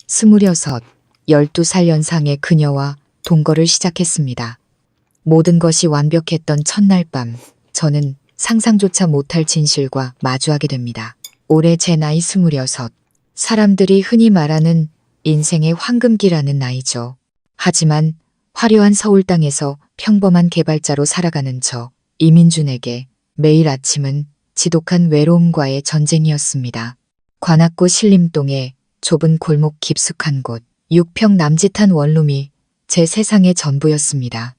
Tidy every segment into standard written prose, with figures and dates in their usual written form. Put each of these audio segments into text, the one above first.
26, 12살 연상의 그녀와 동거를 시작했습니다. 모든 것이 완벽했던 첫날 밤, 저는 상상조차 못할 진실과 마주하게 됩니다. 올해 제 나이 26. 사람들이 흔히 말하는 인생의 황금기라는 나이죠. 하지만 화려한 서울 땅에서 평범한 개발자로 살아가는 저, 이민준에게 매일 아침은 지독한 외로움과의 전쟁이었습니다. 관악구 신림동의 좁은 골목 깊숙한 곳, 6평 남짓한 원룸이 제 세상의 전부였습니다.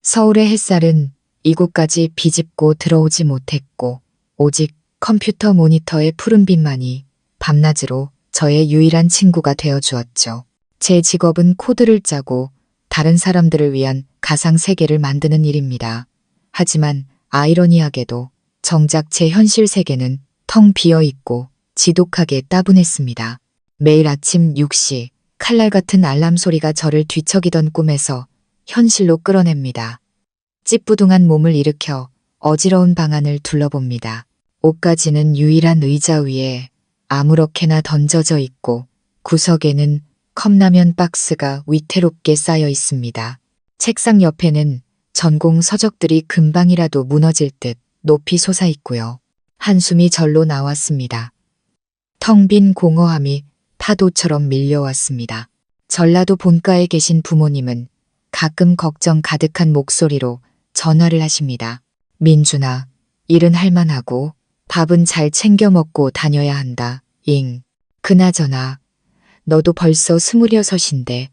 서울의 햇살은 이곳까지 비집고 들어오지 못했고 오직 컴퓨터 모니터의 푸른빛만이 밤낮으로 저의 유일한 친구가 되어주었죠. 제 직업은 코드를 짜고 다른 사람들을 위한 가상 세계를 만드는 일입니다. 하지만 아이러니하게도 정작 제 현실 세계는 텅 비어 있고 지독하게 따분했습니다. 매일 아침 6시 칼날 같은 알람 소리가 저를 뒤척이던 꿈에서 현실로 끌어냅니다. 찌뿌둥한 몸을 일으켜 어지러운 방안을 둘러봅니다. 옷가지는 유일한 의자 위에 아무렇게나 던져져 있고 구석에는 컵라면 박스가 위태롭게 쌓여 있습니다. 책상 옆에는 전공 서적들이 금방이라도 무너질 듯 높이 솟아 있고요. 한숨이 절로 나왔습니다. 텅 빈 공허함이 파도처럼 밀려왔습니다. 전라도 본가에 계신 부모님은 가끔 걱정 가득한 목소리로 전화를 하십니다. 민준아, 일은 할만하고 밥은 잘 챙겨 먹고 다녀야 한다. 그나저나 너도 벌써 26인데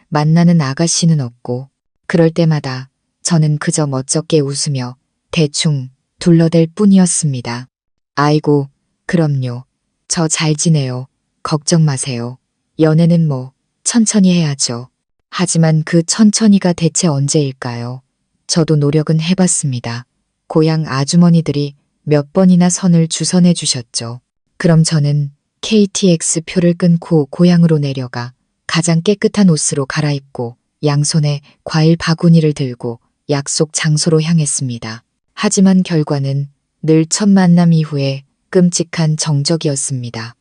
만나는 아가씨는 없고. 그럴 때마다 저는 그저 멋쩍게 웃으며 대충 둘러댈 뿐이었습니다. 아이고, 그럼요. 저 잘 지내요. 걱정 마세요. 연애는 뭐 천천히 해야죠. 하지만 그 천천히가 대체 언제일까요? 저도 노력은 해봤습니다. 고향 아주머니들이 몇 번이나 선을 주선해 주셨죠. 그럼 저는 KTX 표를 끊고 고향으로 내려가 가장 깨끗한 옷으로 갈아입고 양손에 과일 바구니를 들고 약속 장소로 향했습니다. 하지만 결과는 늘 첫 만남 이후에 끔찍한 정적이었습니다.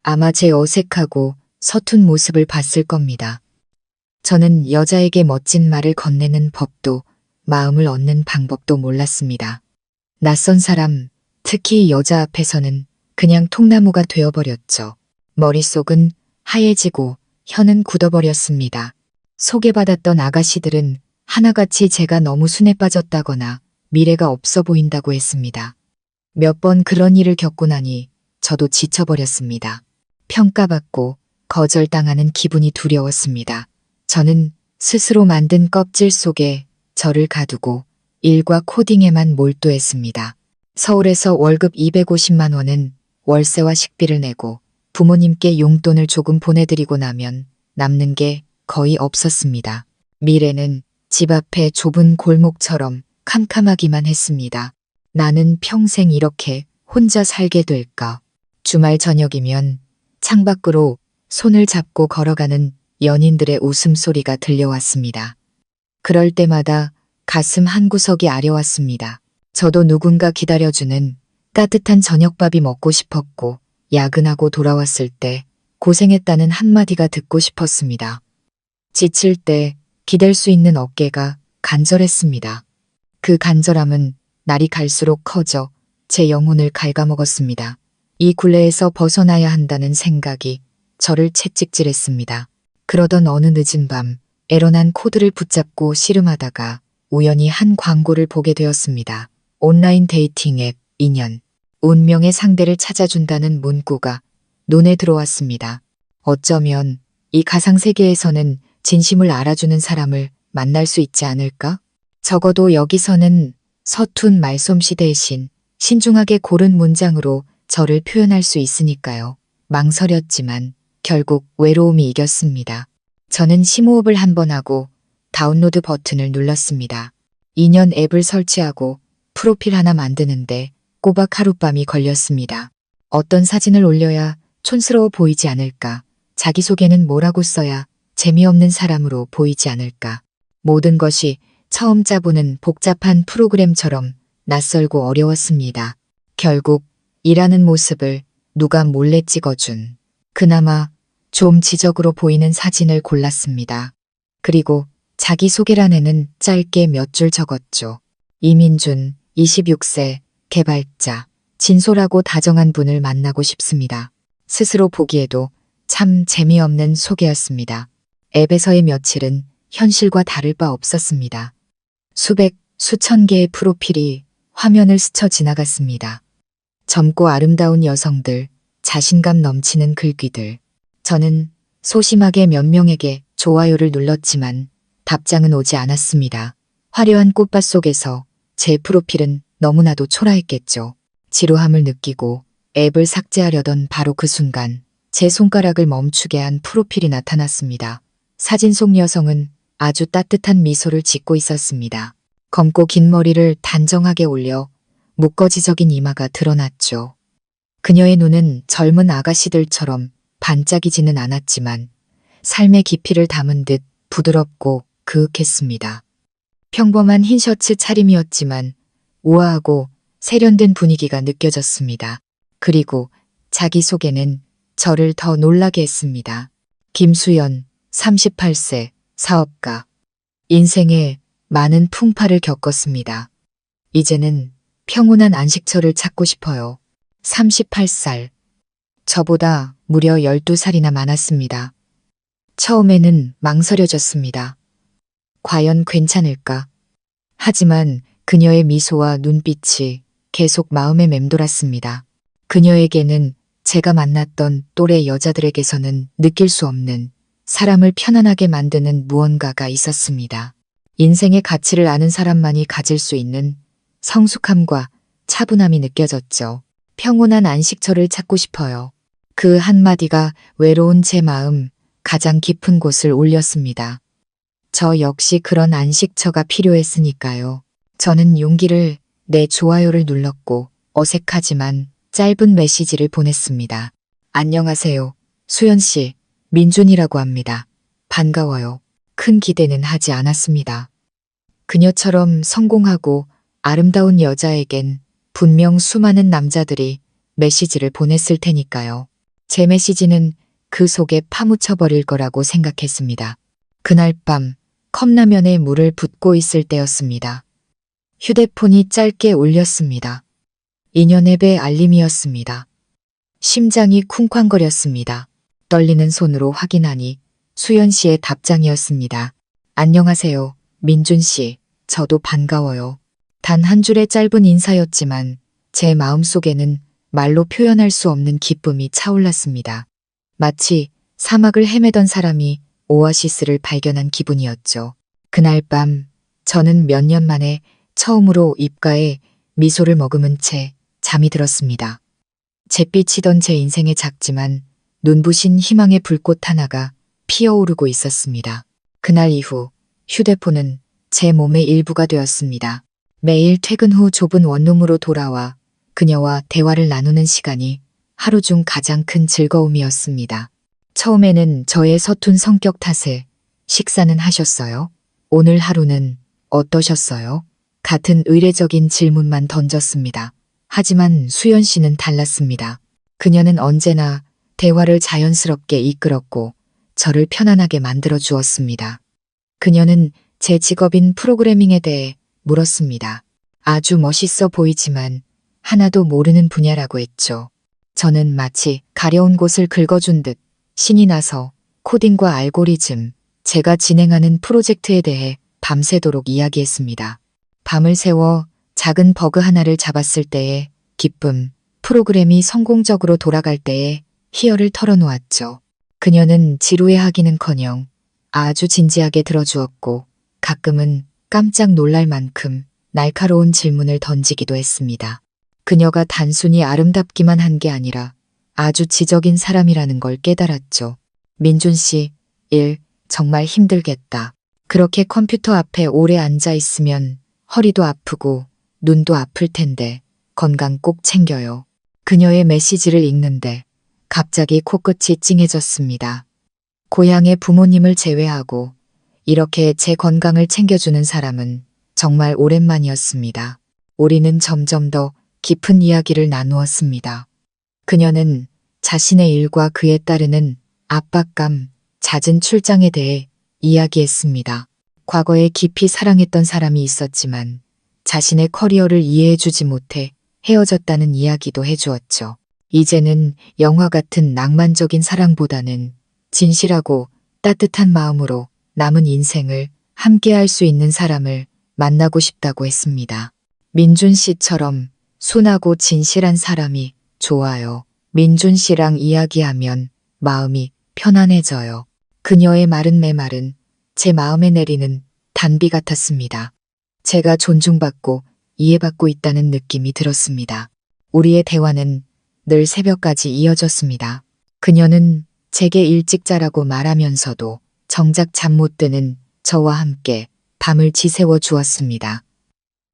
아마 제 어색하고 서툰 모습을 봤을 겁니다. 저는 여자에게 멋진 말을 건네는 법도 마음을 얻는 방법도 몰랐습니다. 낯선 사람, 특히 여자 앞에서는 그냥 통나무가 되어버렸죠. 머릿속은 하얘지고 혀는 굳어버렸습니다. 소개받았던 아가씨들은 하나같이 제가 너무 순에 빠졌다거나 미래가 없어 보인다고 했습니다. 몇 번 그런 일을 겪고 나니 저도 지쳐버렸습니다. 평가받고 거절당하는 기분이 두려웠습니다. 저는 스스로 만든 껍질 속에 저를 가두고 일과 코딩에만 몰두했습니다. 서울에서 월급 250만 원은 월세와 식비를 내고 부모님께 용돈을 조금 보내드리고 나면 남는 게 거의 없었습니다. 미래는 집 앞에 좁은 골목처럼 캄캄하기만 했습니다. 나는 평생 이렇게 혼자 살게 될까? 주말 저녁이면 창밖으로 손을 잡고 걸어가는 연인들의 웃음소리가 들려왔습니다. 그럴 때마다 가슴 한구석이 아려왔습니다. 저도 누군가 기다려주는 따뜻한 저녁밥이 먹고 싶었고 야근하고 돌아왔을 때 고생했다는 한마디가 듣고 싶었습니다. 지칠 때 기댈 수 있는 어깨가 간절했습니다. 그 간절함은 날이 갈수록 커져 제 영혼을 갉아먹었습니다. 이 굴레에서 벗어나야 한다는 생각이 저를 채찍질했습니다. 그러던 어느 늦은 밤 애런한 코드를 붙잡고 씨름하다가 우연히 한 광고를 보게 되었습니다. 온라인 데이팅 앱 인연. 운명의 상대를 찾아준다는 문구가 눈에 들어왔습니다. 어쩌면 이 가상세계에서는 진심을 알아주는 사람을 만날 수 있지 않을까? 적어도 여기서는 서툰 말솜씨 대신 신중하게 고른 문장으로 저를 표현할 수 있으니까요. 망설였지만 결국 외로움이 이겼습니다. 저는 심호흡을 한번 하고 다운로드 버튼을 눌렀습니다. 인연 앱을 설치하고 프로필 하나 만드는데 꼬박 하룻밤이 걸렸습니다. 어떤 사진을 올려야 촌스러워 보이지 않을까? 자기소개는 뭐라고 써야 재미없는 사람으로 보이지 않을까? 모든 것이 처음 짜보는 복잡한 프로그램처럼 낯설고 어려웠습니다. 결국 일하는 모습을 누가 몰래 찍어준 그나마 좀 지적으로 보이는 사진을 골랐습니다. 그리고 자기소개란에는 짧게 몇 줄 적었죠. 이민준, 26세, 개발자, 진솔하고 다정한 분을 만나고 싶습니다. 스스로 보기에도 참 재미없는 소개였습니다. 앱에서의 며칠은 현실과 다를 바 없었습니다. 수백, 수천 개의 프로필이 화면을 스쳐 지나갔습니다. 젊고 아름다운 여성들, 자신감 넘치는 글귀들. 저는 소심하게 몇 명에게 좋아요를 눌렀지만 답장은 오지 않았습니다. 화려한 꽃밭 속에서 제 프로필은 너무나도 초라했겠죠. 지루함을 느끼고 앱을 삭제하려던 바로 그 순간 제 손가락을 멈추게 한 프로필이 나타났습니다. 사진 속 여성은 아주 따뜻한 미소를 짓고 있었습니다. 검고 긴 머리를 단정하게 올려 무꺼지적인 이마가 드러났죠. 그녀의 눈은 젊은 아가씨들처럼 반짝이지는 않았지만 삶의 깊이를 담은 듯 부드럽고 그윽했습니다. 평범한 흰 셔츠 차림이었지만 우아하고 세련된 분위기가 느껴졌습니다. 그리고 자기소개는 저를 더 놀라게 했습니다. 김수연, 38세, 사업가. 인생에 많은 풍파를 겪었습니다. 이제는 평온한 안식처를 찾고 싶어요. 38살. 저보다 무려 12살이나 많았습니다. 처음에는 망설여졌습니다. 과연 괜찮을까? 하지만 그녀의 미소와 눈빛이 계속 마음에 맴돌았습니다. 그녀에게는 제가 만났던 또래 여자들에게서는 느낄 수 없는 사람을 편안하게 만드는 무언가가 있었습니다. 인생의 가치를 아는 사람만이 가질 수 있는 성숙함과 차분함이 느껴졌죠. 평온한 안식처를 찾고 싶어요. 그 한마디가 외로운 제 마음 가장 깊은 곳을 울렸습니다. 저 역시 그런 안식처가 필요했으니까요. 저는 용기를 내 좋아요를 눌렀고 어색하지만 짧은 메시지를 보냈습니다. 안녕하세요. 수연 씨, 민준이라고 합니다. 반가워요. 큰 기대는 하지 않았습니다. 그녀처럼 성공하고 아름다운 여자에겐 분명 수많은 남자들이 메시지를 보냈을 테니까요. 제 메시지는 그 속에 파묻혀버릴 거라고 생각했습니다. 그날 밤 컵라면에 물을 붓고 있을 때였습니다. 휴대폰이 짧게 울렸습니다. 인연앱의 알림이었습니다. 심장이 쿵쾅거렸습니다. 떨리는 손으로 확인하니 수연 씨의 답장이었습니다. 안녕하세요, 민준 씨. 저도 반가워요. 단 한 줄의 짧은 인사였지만 제 마음속에는 말로 표현할 수 없는 기쁨이 차올랐습니다. 마치 사막을 헤매던 사람이 오아시스를 발견한 기분이었죠. 그날 밤 저는 몇 년 만에 처음으로 입가에 미소를 머금은 채 잠이 들었습니다. 잿빛이던 제 인생의 작지만 눈부신 희망의 불꽃 하나가 피어오르고 있었습니다. 그날 이후 휴대폰은 제 몸의 일부가 되었습니다. 매일 퇴근 후 좁은 원룸으로 돌아와 그녀와 대화를 나누는 시간이 하루 중 가장 큰 즐거움이었습니다. 처음에는 저의 서툰 성격 탓에 식사는 하셨어요? 오늘 하루는 어떠셨어요? 같은 의례적인 질문만 던졌습니다. 하지만 수연 씨는 달랐습니다. 그녀는 언제나 대화를 자연스럽게 이끌었고 저를 편안하게 만들어 주었습니다. 그녀는 제 직업인 프로그래밍에 대해 물었습니다. 아주 멋있어 보이지만 하나도 모르는 분야라고 했죠. 저는 마치 가려운 곳을 긁어준 듯 신이 나서 코딩과 알고리즘, 제가 진행하는 프로젝트에 대해 밤새도록 이야기했습니다. 밤을 새워 작은 버그 하나를 잡았을 때의 기쁨, 프로그램이 성공적으로 돌아갈 때의 희열을 털어놓았죠. 그녀는 지루해하기는커녕 아주 진지하게 들어주었고 가끔은 깜짝 놀랄 만큼 날카로운 질문을 던지기도 했습니다. 그녀가 단순히 아름답기만 한 게 아니라 아주 지적인 사람이라는 걸 깨달았죠. 민준 씨, 일 정말 힘들겠다. 그렇게 컴퓨터 앞에 오래 앉아 있으면 허리도 아프고 눈도 아플 텐데 건강 꼭 챙겨요. 그녀의 메시지를 읽는데 갑자기 코끝이 찡해졌습니다. 고향의 부모님을 제외하고 이렇게 제 건강을 챙겨주는 사람은 정말 오랜만이었습니다. 우리는 점점 더 깊은 이야기를 나누었습니다. 그녀는 자신의 일과 그에 따르는 압박감, 잦은 출장에 대해 이야기했습니다. 과거에 깊이 사랑했던 사람이 있었지만 자신의 커리어를 이해해주지 못해 헤어졌다는 이야기도 해주었죠. 이제는 영화 같은 낭만적인 사랑보다는 진실하고 따뜻한 마음으로 남은 인생을 함께할 수 있는 사람을 만나고 싶다고 했습니다. 민준 씨처럼 순하고 진실한 사람이 좋아요. 민준 씨랑 이야기하면 마음이 편안해져요. 그녀의 마른 메말은 제 마음에 내리는 단비 같았습니다. 제가 존중받고 이해받고 있다는 느낌이 들었습니다. 우리의 대화는 늘 새벽까지 이어졌습니다. 그녀는 제게 일찍 자라고 말하면서도 정작 잠 못 드는 저와 함께 밤을 지새워 주었습니다.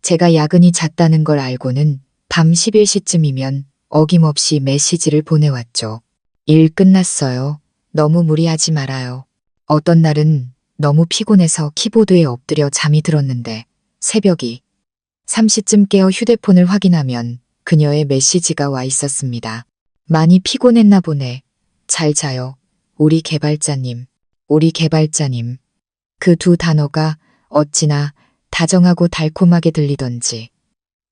제가 야근이 잦다는 걸 알고는 밤 11시쯤이면 어김없이 메시지를 보내왔죠. 일 끝났어요. 너무 무리하지 말아요. 어떤 날은 너무 피곤해서 키보드에 엎드려 잠이 들었는데 새벽이 3시쯤 깨어 휴대폰을 확인하면 그녀의 메시지가 와 있었습니다. 많이 피곤했나 보네. 잘 자요. 우리 개발자님. 우리 개발자님. 그 두 단어가 어찌나 다정하고 달콤하게 들리던지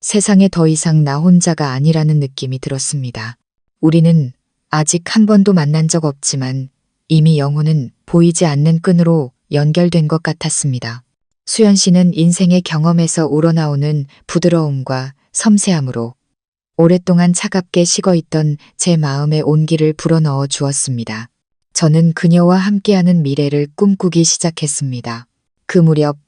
세상에 더 이상 나 혼자가 아니라는 느낌이 들었습니다. 우리는 아직 한 번도 만난 적 없지만 이미 영혼은 보이지 않는 끈으로 연결된 것 같았습니다. 수연 씨는 인생의 경험에서 우러나오는 부드러움과 섬세함으로 오랫동안 차갑게 식어있던 제 마음의 온기를 불어넣어 주었습니다. 저는 그녀와 함께하는 미래를 꿈꾸기 시작했습니다. 그 무렵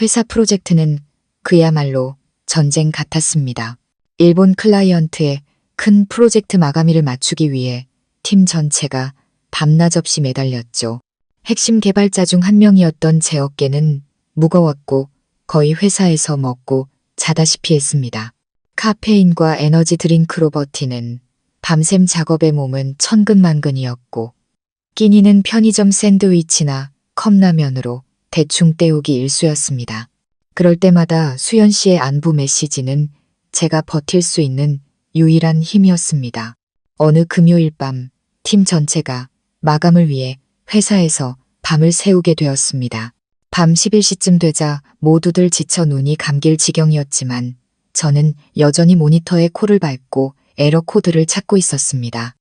회사 프로젝트는 그야말로 전쟁 같았습니다. 일본 클라이언트의 큰 프로젝트 마감일을 맞추기 위해 팀 전체가 밤낮 없이 매달렸죠. 핵심 개발자 중 한 명이었던 제 어깨는 무거웠고 거의 회사에서 먹고 자다시피 했습니다. 카페인과 에너지 드링크로 버티는 밤샘 작업의 몸은 천근만근이었고 끼니는 편의점 샌드위치나 컵라면으로 대충 때우기 일쑤였습니다. 그럴 때마다 수연 씨의 안부 메시지는 제가 버틸 수 있는 유일한 힘이었습니다. 어느 금요일 밤 팀 전체가 마감을 위해 회사에서 밤을 새우게 되었습니다. 밤 11시쯤 되자 모두들 지쳐 눈이 감길 지경이었지만 저는 여전히 모니터에 코를 밟고 에러 코드를 찾고 있었습니다.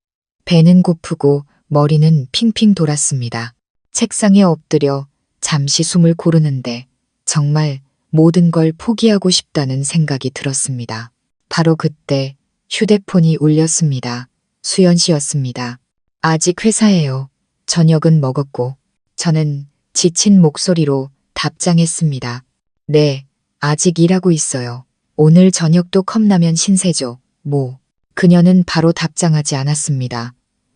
배는 고프고 머리는 핑핑 돌았습니다. 책상에 엎드려 잠시 숨을 고르는데 정말 모든 걸 포기하고 싶다는 생각이 들었습니다. 바로 그때 휴대폰이 울렸습니다. 수연 씨였습니다. 아직 회사예요. 저녁은 먹었고 저는 지친 목소리로 답장했습니다. 네, 아직 일하고 있어요. 오늘 저녁도 컵라면 신세죠. 뭐. 그녀는 바로 답장하지 않았습니다.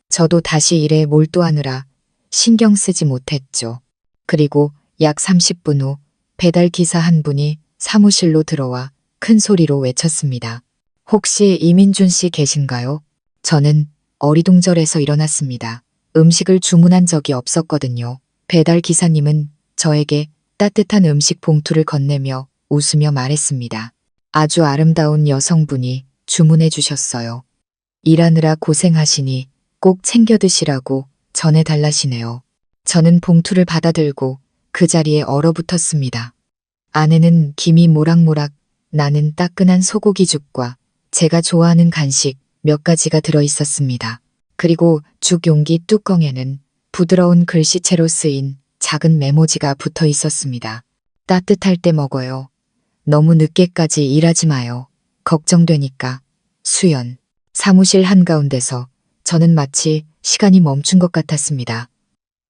저도 다시 일에 몰두하느라 신경 쓰지 못했죠. 그리고 약 30분 후 배달 기사 한 분이 사무실로 들어와 큰 소리로 외쳤습니다. 혹시 이민준 씨 계신가요? 저는 어리둥절해서 일어났습니다. 음식을 주문한 적이 없었거든요. 배달 기사님은 저에게 따뜻한 음식 봉투를 건네며 웃으며 말했습니다. 아주 아름다운 여성분이 주문해 주셨어요. 일하느라 고생하시니 꼭 챙겨 드시라고 전해달라시네요. 저는 봉투를 받아들고 그 자리에 얼어붙었습니다. 안에는 김이 모락모락 나는 따끈한 소고기죽과 제가 좋아하는 간식 몇 가지가 들어 있었습니다. 그리고 죽 용기 뚜껑에는 부드러운 글씨체로 쓰인 작은 메모지가 붙어 있었습니다. 따뜻할 때 먹어요. 너무 늦게까지 일하지 마요. 걱정되니까. 수연. 사무실 한가운데서 저는 마치 시간이 멈춘 것 같았습니다.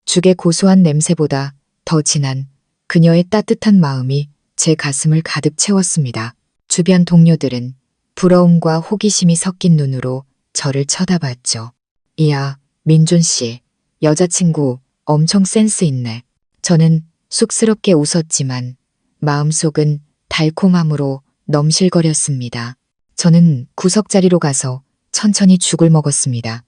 죽의 고소한 냄새보다 더 진한 그녀의 따뜻한 마음이 제 가슴을 가득 채웠습니다. 주변 동료들은 부러움과 호기심이 섞인 눈으로 저를 쳐다봤죠. 이야, 민준 씨, 여자친구 엄청 센스 있네. 저는 쑥스럽게 웃었지만 마음속은 달콤함으로 넘실거렸습니다. 저는 구석자리로 가서 천천히 죽을 먹었습니다.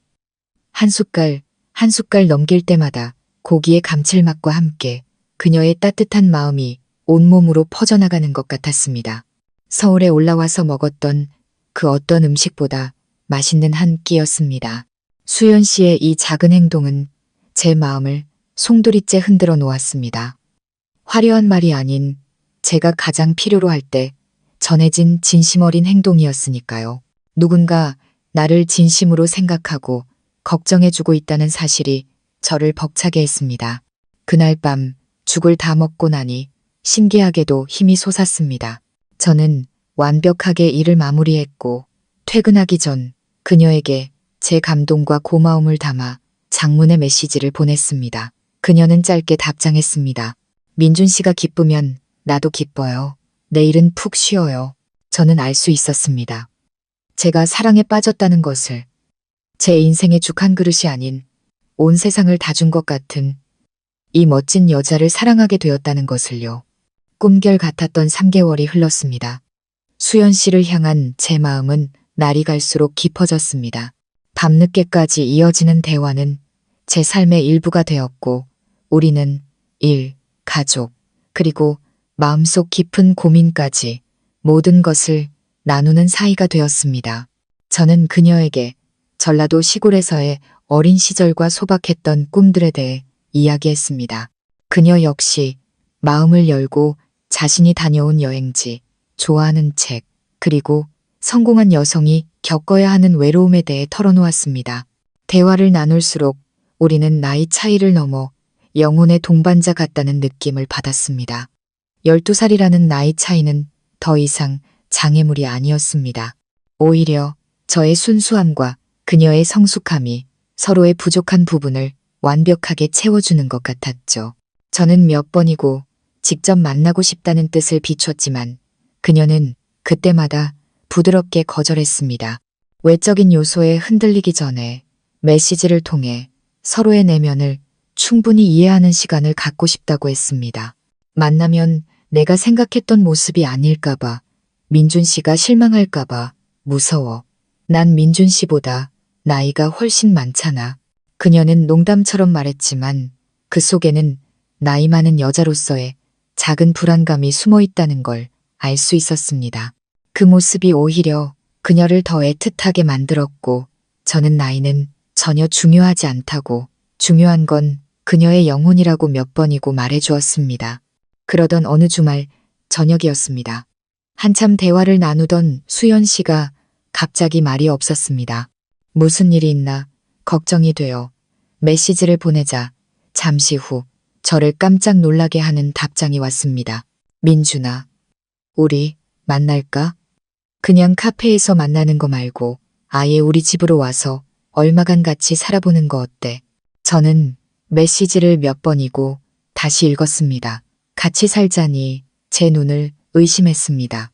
한 숟갈, 한 숟갈 넘길 때마다 고기의 감칠맛과 함께 그녀의 따뜻한 마음이 온몸으로 퍼져나가는 것 같았습니다. 서울에 올라와서 먹었던 그 어떤 음식보다 맛있는 한 끼였습니다. 수연 씨의 이 작은 행동은 제 마음을 송두리째 흔들어 놓았습니다. 화려한 말이 아닌 제가 가장 필요로 할 때 전해진 진심 어린 행동이었으니까요. 누군가 나를 진심으로 생각하고 걱정해주고 있다는 사실이 저를 벅차게 했습니다. 그날 밤 죽을 다 먹고 나니 신기하게도 힘이 솟았습니다. 저는 완벽하게 일을 마무리했고 퇴근하기 전 그녀에게 제 감동과 고마움을 담아 장문의 메시지를 보냈습니다. 그녀는 짧게 답장했습니다. 민준 씨가 기쁘면 나도 기뻐요. 내일은 푹 쉬어요. 저는 알 수 있었습니다. 제가 사랑에 빠졌다는 것을, 제 인생의 죽 한 그릇이 아닌 온 세상을 다 준 것 같은 이 멋진 여자를 사랑하게 되었다는 것을요. 꿈결 같았던 3개월이 흘렀습니다. 수연 씨를 향한 제 마음은 날이 갈수록 깊어졌습니다. 밤늦게까지 이어지는 대화는 제 삶의 일부가 되었고 우리는 일, 가족, 그리고 마음속 깊은 고민까지 모든 것을 나누는 사이가 되었습니다. 저는 그녀에게 전라도 시골에서의 어린 시절과 소박했던 꿈들에 대해 이야기했습니다. 그녀 역시 마음을 열고 자신이 다녀온 여행지, 좋아하는 책, 그리고 성공한 여성이 겪어야 하는 외로움에 대해 털어놓았습니다. 대화를 나눌수록 우리는 나이 차이를 넘어 영혼의 동반자 같다는 느낌을 받았습니다. 12살이라는 나이 차이는 더 이상 장애물이 아니었습니다. 오히려 저의 순수함과 그녀의 성숙함이 서로의 부족한 부분을 완벽하게 채워주는 것 같았죠. 저는 몇 번이고 직접 만나고 싶다는 뜻을 비췄지만 그녀는 그때마다 부드럽게 거절했습니다. 외적인 요소에 흔들리기 전에 메시지를 통해 서로의 내면을 충분히 이해하는 시간을 갖고 싶다고 했습니다. 만나면 내가 생각했던 모습이 아닐까봐, 민준 씨가 실망할까봐 무서워. 난 민준 씨보다 나이가 훨씬 많잖아. 그녀는 농담처럼 말했지만 그 속에는 나이 많은 여자로서의 작은 불안감이 숨어 있다는 걸 알 수 있었습니다. 그 모습이 오히려 그녀를 더 애틋하게 만들었고 저는 나이는 전혀 중요하지 않다고, 중요한 건 그녀의 영혼이라고 몇 번이고 말해주었습니다. 그러던 어느 주말 저녁이었습니다. 한참 대화를 나누던 수연 씨가 갑자기 말이 없었습니다. 무슨 일이 있나 걱정이 되어 메시지를 보내자 잠시 후 저를 깜짝 놀라게 하는 답장이 왔습니다. 민준아, 우리 만날까? 그냥 카페에서 만나는 거 말고 아예 우리 집으로 와서 얼마간 같이 살아보는 거 어때? 저는 메시지를 몇 번이고 다시 읽었습니다. 같이 살자니 제 눈을 의심했습니다.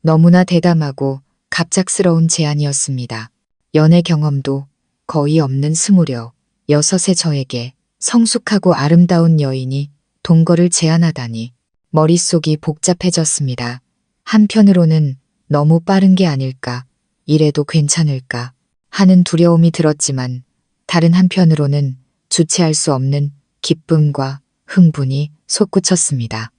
너무나 대담하고 갑작스러운 제안이었습니다. 연애 경험도 거의 없는 26의 저에게 성숙하고 아름다운 여인이 동거를 제안하다니 머릿속이 복잡해졌습니다. 한편으로는 너무 빠른 게 아닐까, 이래도 괜찮을까 하는 두려움이 들었지만 다른 한편으로는 주체할 수 없는 기쁨과 흥분이 솟구쳤습니다.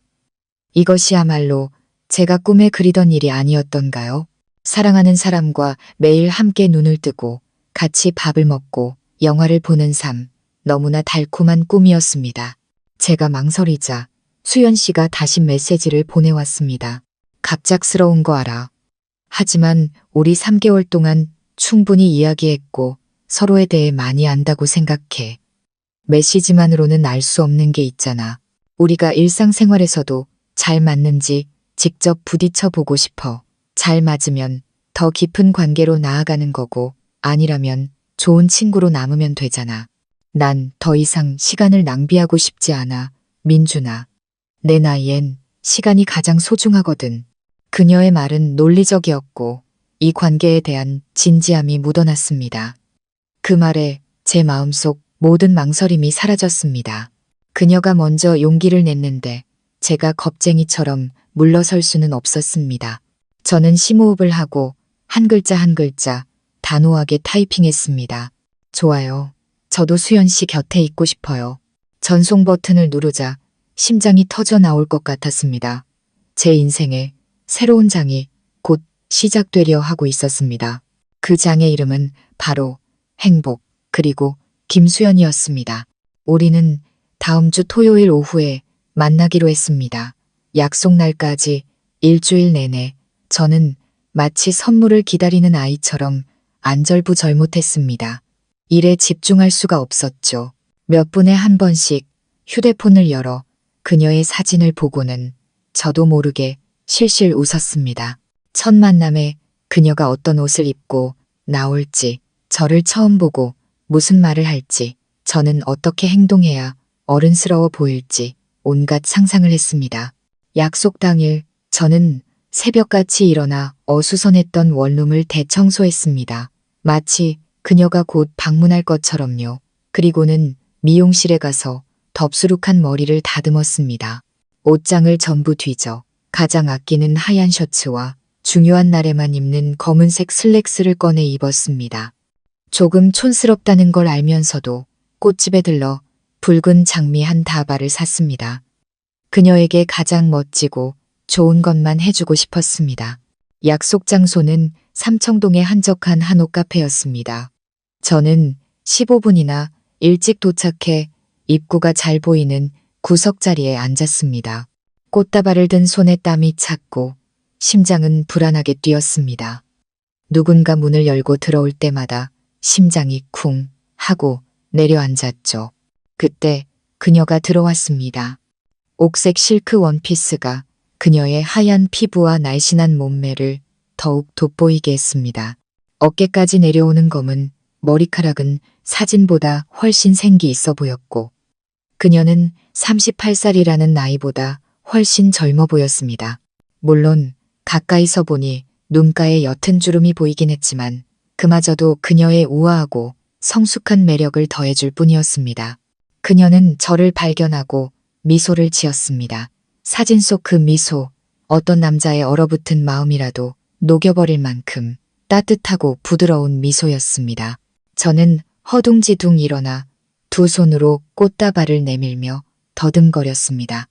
이것이야말로 제가 꿈에 그리던 일이 아니었던가요? 사랑하는 사람과 매일 함께 눈을 뜨고 같이 밥을 먹고 영화를 보는 삶, 너무나 달콤한 꿈이었습니다. 제가 망설이자 수연 씨가 다시 메시지를 보내왔습니다. 갑작스러운 거 알아. 하지만 우리 3개월 동안 충분히 이야기했고 서로에 대해 많이 안다고 생각해. 메시지만으로는 알 수 없는 게 있잖아. 우리가 일상생활에서도 잘 맞는지 직접 부딪혀 보고 싶어. 잘 맞으면 더 깊은 관계로 나아가는 거고 아니라면 좋은 친구로 남으면 되잖아. 난 더 이상 시간을 낭비하고 싶지 않아. 민준아. 내 나이엔 시간이 가장 소중하거든. 그녀의 말은 논리적이었고 이 관계에 대한 진지함이 묻어났습니다. 그 말에 제 마음속 모든 망설임이 사라졌습니다. 그녀가 먼저 용기를 냈는데 제가 겁쟁이처럼 물러설 수는 없었습니다. 저는 심호흡을 하고 한 글자 한 글자 단호하게 타이핑했습니다. 좋아요. 저도 수연 씨 곁에 있고 싶어요. 전송 버튼을 누르자 심장이 터져 나올 것 같았습니다. 제 인생에 새로운 장이 곧 시작되려 하고 있었습니다. 그 장의 이름은 바로 행복, 그리고 김수연이었습니다. 우리는 다음 주 토요일 오후에 만나기로 했습니다. 약속 날까지 일주일 내내 저는 마치 선물을 기다리는 아이처럼 안절부절못했습니다. 일에 집중할 수가 없었죠. 몇 분에 한 번씩 휴대폰을 열어 그녀의 사진을 보고는 저도 모르게 실실 웃었습니다. 첫 만남에 그녀가 어떤 옷을 입고 나올지, 저를 처음 보고 무슨 말을 할지, 저는 어떻게 행동해야 어른스러워 보일지 온갖 상상을 했습니다. 약속 당일 저는 새벽같이 일어나 어수선했던 원룸을 대청소했습니다. 마치 그녀가 곧 방문할 것처럼요. 그리고는 미용실에 가서 덥수룩한 머리를 다듬었습니다. 옷장을 전부 뒤져 가장 아끼는 하얀 셔츠와 중요한 날에만 입는 검은색 슬랙스를 꺼내 입었습니다. 조금 촌스럽다는 걸 알면서도 꽃집에 들러 붉은 장미 한 다발을 샀습니다. 그녀에게 가장 멋지고 좋은 것만 해주고 싶었습니다. 약속 장소는 삼청동의 한적한 한옥 카페였습니다. 저는 15분이나 일찍 도착해 입구가 잘 보이는 구석자리에 앉았습니다. 꽃다발을 든 손에 땀이 찼고 심장은 불안하게 뛰었습니다. 누군가 문을 열고 들어올 때마다 심장이 쿵 하고 내려앉았죠. 그때 그녀가 들어왔습니다. 옥색 실크 원피스가 그녀의 하얀 피부와 날씬한 몸매를 더욱 돋보이게 했습니다. 어깨까지 내려오는 검은 머리카락은 사진보다 훨씬 생기 있어 보였고 그녀는 38살이라는 나이보다 훨씬 젊어 보였습니다. 물론 가까이서 보니 눈가에 옅은 주름이 보이긴 했지만 그마저도 그녀의 우아하고 성숙한 매력을 더해줄 뿐이었습니다. 그녀는 저를 발견하고 미소를 지었습니다. 사진 속 그 미소, 어떤 남자의 얼어붙은 마음이라도 녹여버릴 만큼 따뜻하고 부드러운 미소였습니다. 저는 허둥지둥 일어나 두 손으로 꽃다발을 내밀며 더듬거렸습니다.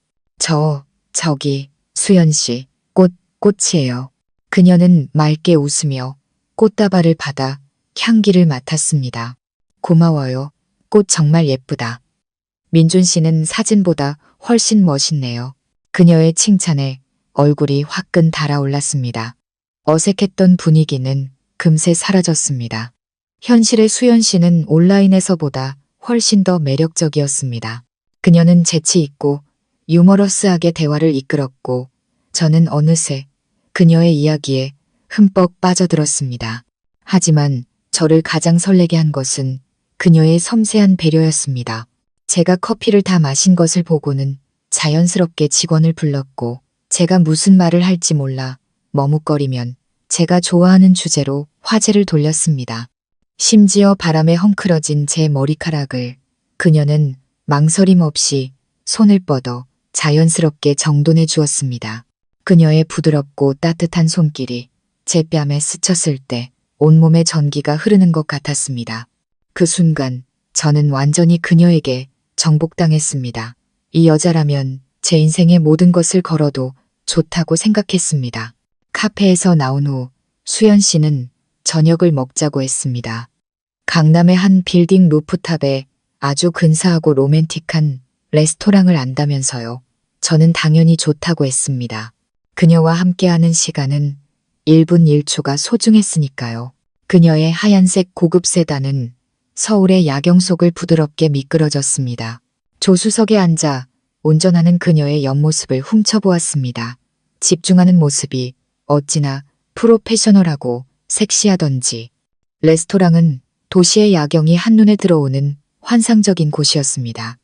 저기, 수연 씨, 꽃이에요. 그녀는 맑게 웃으며 꽃다발을 받아 향기를 맡았습니다. 고마워요. 꽃 정말 예쁘다. 민준 씨는 사진보다 훨씬 멋있네요. 그녀의 칭찬에 얼굴이 화끈 달아올랐습니다. 어색했던 분위기는 금세 사라졌습니다. 현실의 수연 씨는 온라인에서보다 훨씬 더 매력적이었습니다. 그녀는 재치 있고 유머러스하게 대화를 이끌었고 저는 어느새 그녀의 이야기에 흠뻑 빠져들었습니다. 하지만 저를 가장 설레게 한 것은 그녀의 섬세한 배려였습니다. 제가 커피를 다 마신 것을 보고는 자연스럽게 직원을 불렀고 제가 무슨 말을 할지 몰라 머뭇거리면 제가 좋아하는 주제로 화제를 돌렸습니다. 심지어 바람에 헝클어진 제 머리카락을 그녀는 망설임 없이 손을 뻗어 자연스럽게 정돈해 주었습니다. 그녀의 부드럽고 따뜻한 손길이 제 뺨에 스쳤을 때 온몸에 전기가 흐르는 것 같았습니다. 그 순간 저는 완전히 그녀에게 정복당했습니다. 이 여자라면 제 인생의 모든 것을 걸어도 좋다고 생각했습니다. 카페에서 나온 후 수연 씨는 저녁을 먹자고 했습니다. 강남의 한 빌딩 루프탑에 아주 근사하고 로맨틱한 레스토랑을 안다면서요. 저는 당연히 좋다고 했습니다. 그녀와 함께하는 시간은 1분 1초가 소중했으니까요. 그녀의 하얀색 고급 세단은 서울의 야경 속을 부드럽게 미끄러졌습니다. 조수석에 앉아 운전하는 그녀의 옆모습을 훔쳐보았습니다. 집중하는 모습이 어찌나 프로페셔널하고 섹시하던지. 레스토랑은 도시의 야경이 한눈에 들어오는 환상적인 곳이었습니다.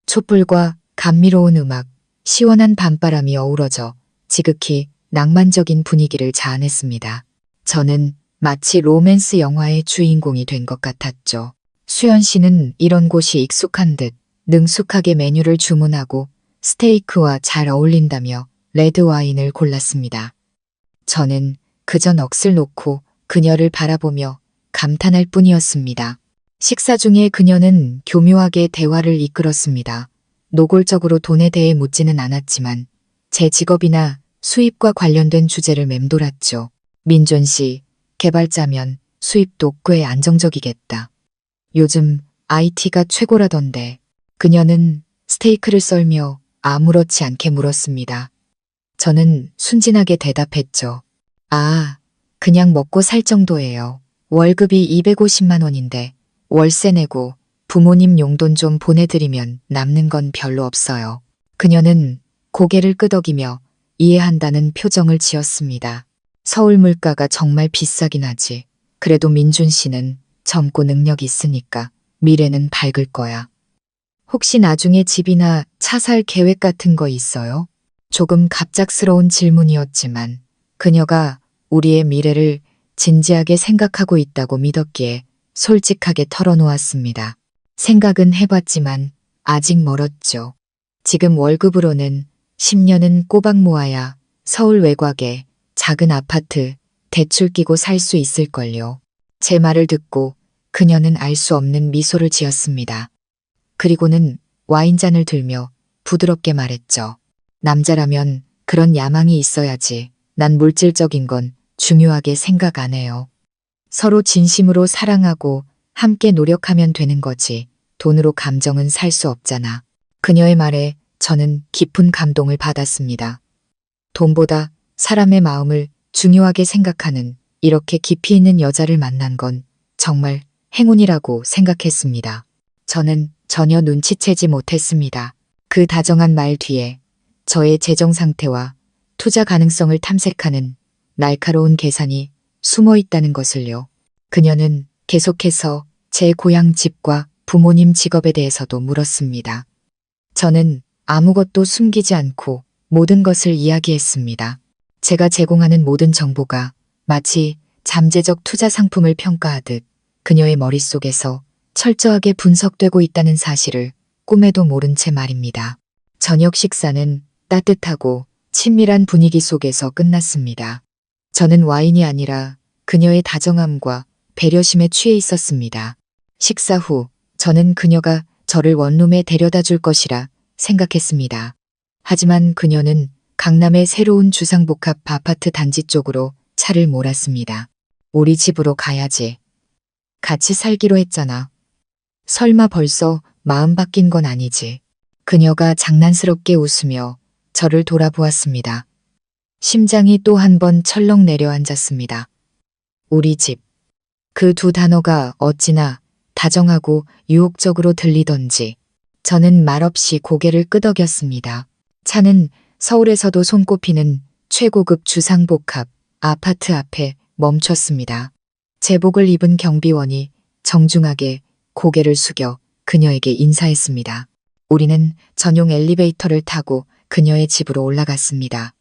촛불과 감미로운 음악, 시원한 밤바람이 어우러져 지극히 낭만적인 분위기를 자아냈습니다. 저는 마치 로맨스 영화의 주인공이 된 것 같았죠. 수연 씨는 이런 곳이 익숙한 듯 능숙하게 메뉴를 주문하고 스테이크와 잘 어울린다며 레드 와인을 골랐습니다. 저는 그저 넋을 놓고 그녀를 바라보며 감탄할 뿐이었습니다. 식사 중에 그녀는 교묘하게 대화를 이끌었습니다. 노골적으로 돈에 대해 묻지는 않았지만 제 직업이나 수입과 관련된 주제를 맴돌았죠. 민준 씨, 개발자면 수입도 꽤 안정적이겠다. 요즘 IT가 최고라던데. 그녀는 스테이크를 썰며 아무렇지 않게 물었습니다. 저는 순진하게 대답했죠. 아, 그냥 먹고 살 정도예요. 월급이 250만 원인데 월세 내고 부모님 용돈 좀 보내드리면 남는 건 별로 없어요. 그녀는 고개를 끄덕이며 이해한다는 표정을 지었습니다. 서울 물가가 정말 비싸긴 하지. 그래도 민준 씨는 젊고 능력 있으니까 미래는 밝을 거야. 혹시 나중에 집이나 차 살 계획 같은 거 있어요? 조금 갑작스러운 질문이었지만 그녀가 우리의 미래를 진지하게 생각하고 있다고 믿었기에 솔직하게 털어놓았습니다. 생각은 해봤지만 아직 멀었죠. 지금 월급으로는 10년은 꼬박 모아야 서울 외곽에 작은 아파트 대출 끼고 살 수 있을걸요. 제 말을 듣고 그녀는 알 수 없는 미소를 지었습니다. 그리고는 와인잔을 들며 부드럽게 말했죠. 남자라면 그런 야망이 있어야지. 난 물질적인 건 중요하게 생각 안 해요. 서로 진심으로 사랑하고 함께 노력하면 되는 거지. 돈으로 감정은 살 수 없잖아. 그녀의 말에 저는 깊은 감동을 받았습니다. 돈보다 사람의 마음을 중요하게 생각하는 이렇게 깊이 있는 여자를 만난 건 정말 행운이라고 생각했습니다. 저는 전혀 눈치채지 못했습니다. 그 다정한 말 뒤에 저의 재정 상태와 투자 가능성을 탐색하는 날카로운 계산이 숨어 있다는 것을요. 그녀는 계속해서 제 고향 집과 부모님 직업에 대해서도 물었습니다. 저는 아무것도 숨기지 않고 모든 것을 이야기했습니다. 제가 제공하는 모든 정보가 마치 잠재적 투자 상품을 평가하듯 그녀의 머릿속에서 철저하게 분석되고 있다는 사실을 꿈에도 모른 채 말입니다. 저녁 식사는 따뜻하고 친밀한 분위기 속에서 끝났습니다. 저는 와인이 아니라 그녀의 다정함과 배려심에 취해 있었습니다. 식사 후 저는 그녀가 저를 원룸에 데려다 줄 것이라 생각했습니다. 하지만 그녀는 강남의 새로운 주상복합 아파트 단지 쪽으로 차를 몰았습니다. 우리 집으로 가야지. 같이 살기로 했잖아. 설마 벌써 마음 바뀐 건 아니지. 그녀가 장난스럽게 웃으며 저를 돌아보았습니다. 심장이 또 한 번 철렁 내려앉았습니다. 우리 집. 그 두 단어가 어찌나 다정하고 유혹적으로 들리던지 저는 말없이 고개를 끄덕였습니다. 차는 서울에서도 손꼽히는 최고급 주상복합 아파트 앞에 멈췄습니다. 제복을 입은 경비원이 정중하게 고개를 숙여 그녀에게 인사했습니다. 우리는 전용 엘리베이터를 타고 그녀의 집으로 올라갔습니다.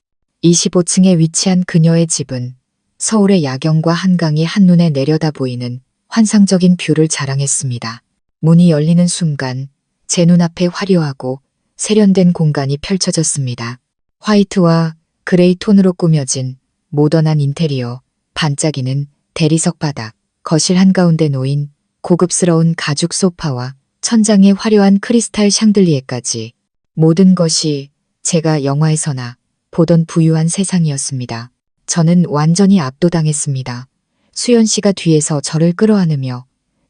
25층에 위치한 그녀의 집은 서울의 야경과 한강이 한눈에 내려다 보이는 환상적인 뷰를 자랑했습니다. 문이 열리는 순간 제 눈앞에 화려하고 세련된 공간이 펼쳐졌습니다. 화이트와 그레이 톤으로 꾸며진 모던한 인테리어, 반짝이는 대리석 바닥, 거실 한가운데 놓인 고급스러운 가죽 소파와 천장에 화려한 크리스탈 샹들리에까지 모든 것이 제가 영화에서나 보던 부유한 세상이었습니다. 저는 완전히 압도당했습니다. 수연 씨가 뒤에서 저를 끌어안으며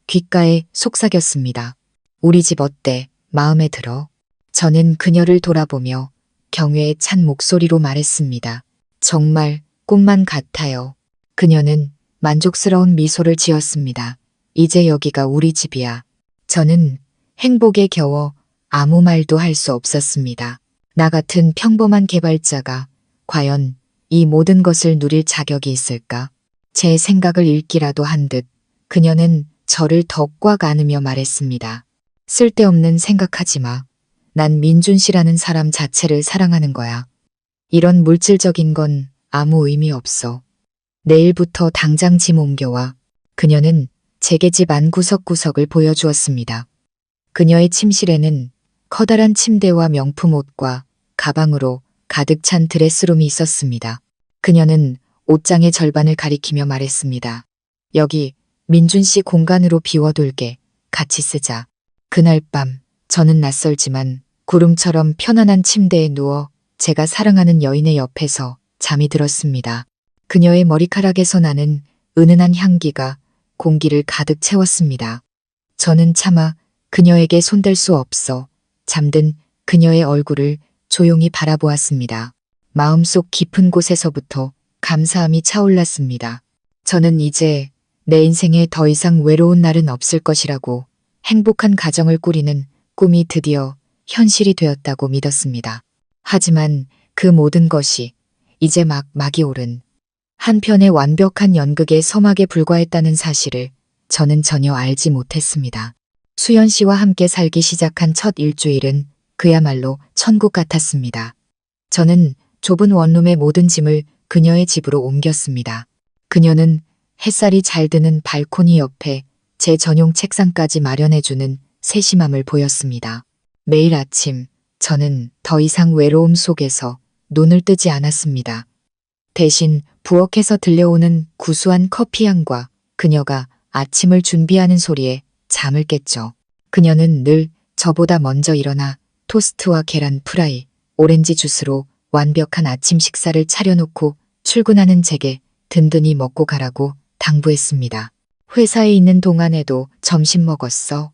귓가에 속삭였습니다. 우리 집 어때? 마음에 들어? 저는 그녀를 돌아보며 경외에 찬 목소리로 말했습니다. 정말 꿈만 같아요. 그녀는 만족스러운 미소를 지었습니다. 이제 여기가 우리 집이야. 저는 행복에 겨워 아무 말도 할 수 없었습니다. 나 같은 평범한 개발자가 과연 이 모든 것을 누릴 자격이 있을까? 제 생각을 읽기라도 한 듯 그녀는 저를 더 꽉 안으며 말했습니다. 쓸데없는 생각하지 마. 난 민준 씨라는 사람 자체를 사랑하는 거야. 이런 물질적인 건 아무 의미 없어. 내일부터 당장 짐 옮겨와. 그녀는 제게 집 안 구석구석을 보여주었습니다. 그녀의 침실에는 커다란 침대와 명품 옷과 가방으로 가득 찬 드레스룸이 있었습니다. 그녀는 옷장의 절반을 가리키며 말했습니다. 여기 민준 씨 공간으로 비워둘게. 같이 쓰자. 그날 밤 저는 낯설지만 구름처럼 편안한 침대에 누워 제가 사랑하는 여인의 옆에서 잠이 들었습니다. 그녀의 머리카락에서 나는 은은한 향기가 공기를 가득 채웠습니다. 저는 차마 그녀에게 손댈 수 없어 잠든 그녀의 얼굴을 조용히 바라보았습니다. 마음속 깊은 곳에서부터 감사함이 차올랐습니다. 저는 이제 내 인생에 더 이상 외로운 날은 없을 것이라고, 행복한 가정을 꾸리는 꿈이 드디어 현실이 되었다고 믿었습니다. 하지만 그 모든 것이 이제 막이 오른 한편의 완벽한 연극의 서막에 불과했다는 사실을 저는 전혀 알지 못했습니다. 수연 씨와 함께 살기 시작한 첫 일주일은 그야말로 천국 같았습니다. 저는 좁은 원룸의 모든 짐을 그녀의 집으로 옮겼습니다. 그녀는 햇살이 잘 드는 발코니 옆에 제 전용 책상까지 마련해주는 세심함을 보였습니다. 매일 아침 저는 더 이상 외로움 속에서 눈을 뜨지 않았습니다. 대신 부엌에서 들려오는 구수한 커피향과 그녀가 아침을 준비하는 소리에 잠을 깼죠. 그녀는 늘 저보다 먼저 일어나 토스트와 계란 프라이, 오렌지 주스로 완벽한 아침 식사를 차려놓고 출근하는 제게 든든히 먹고 가라고 당부했습니다. 회사에 있는 동안에도 점심 먹었어?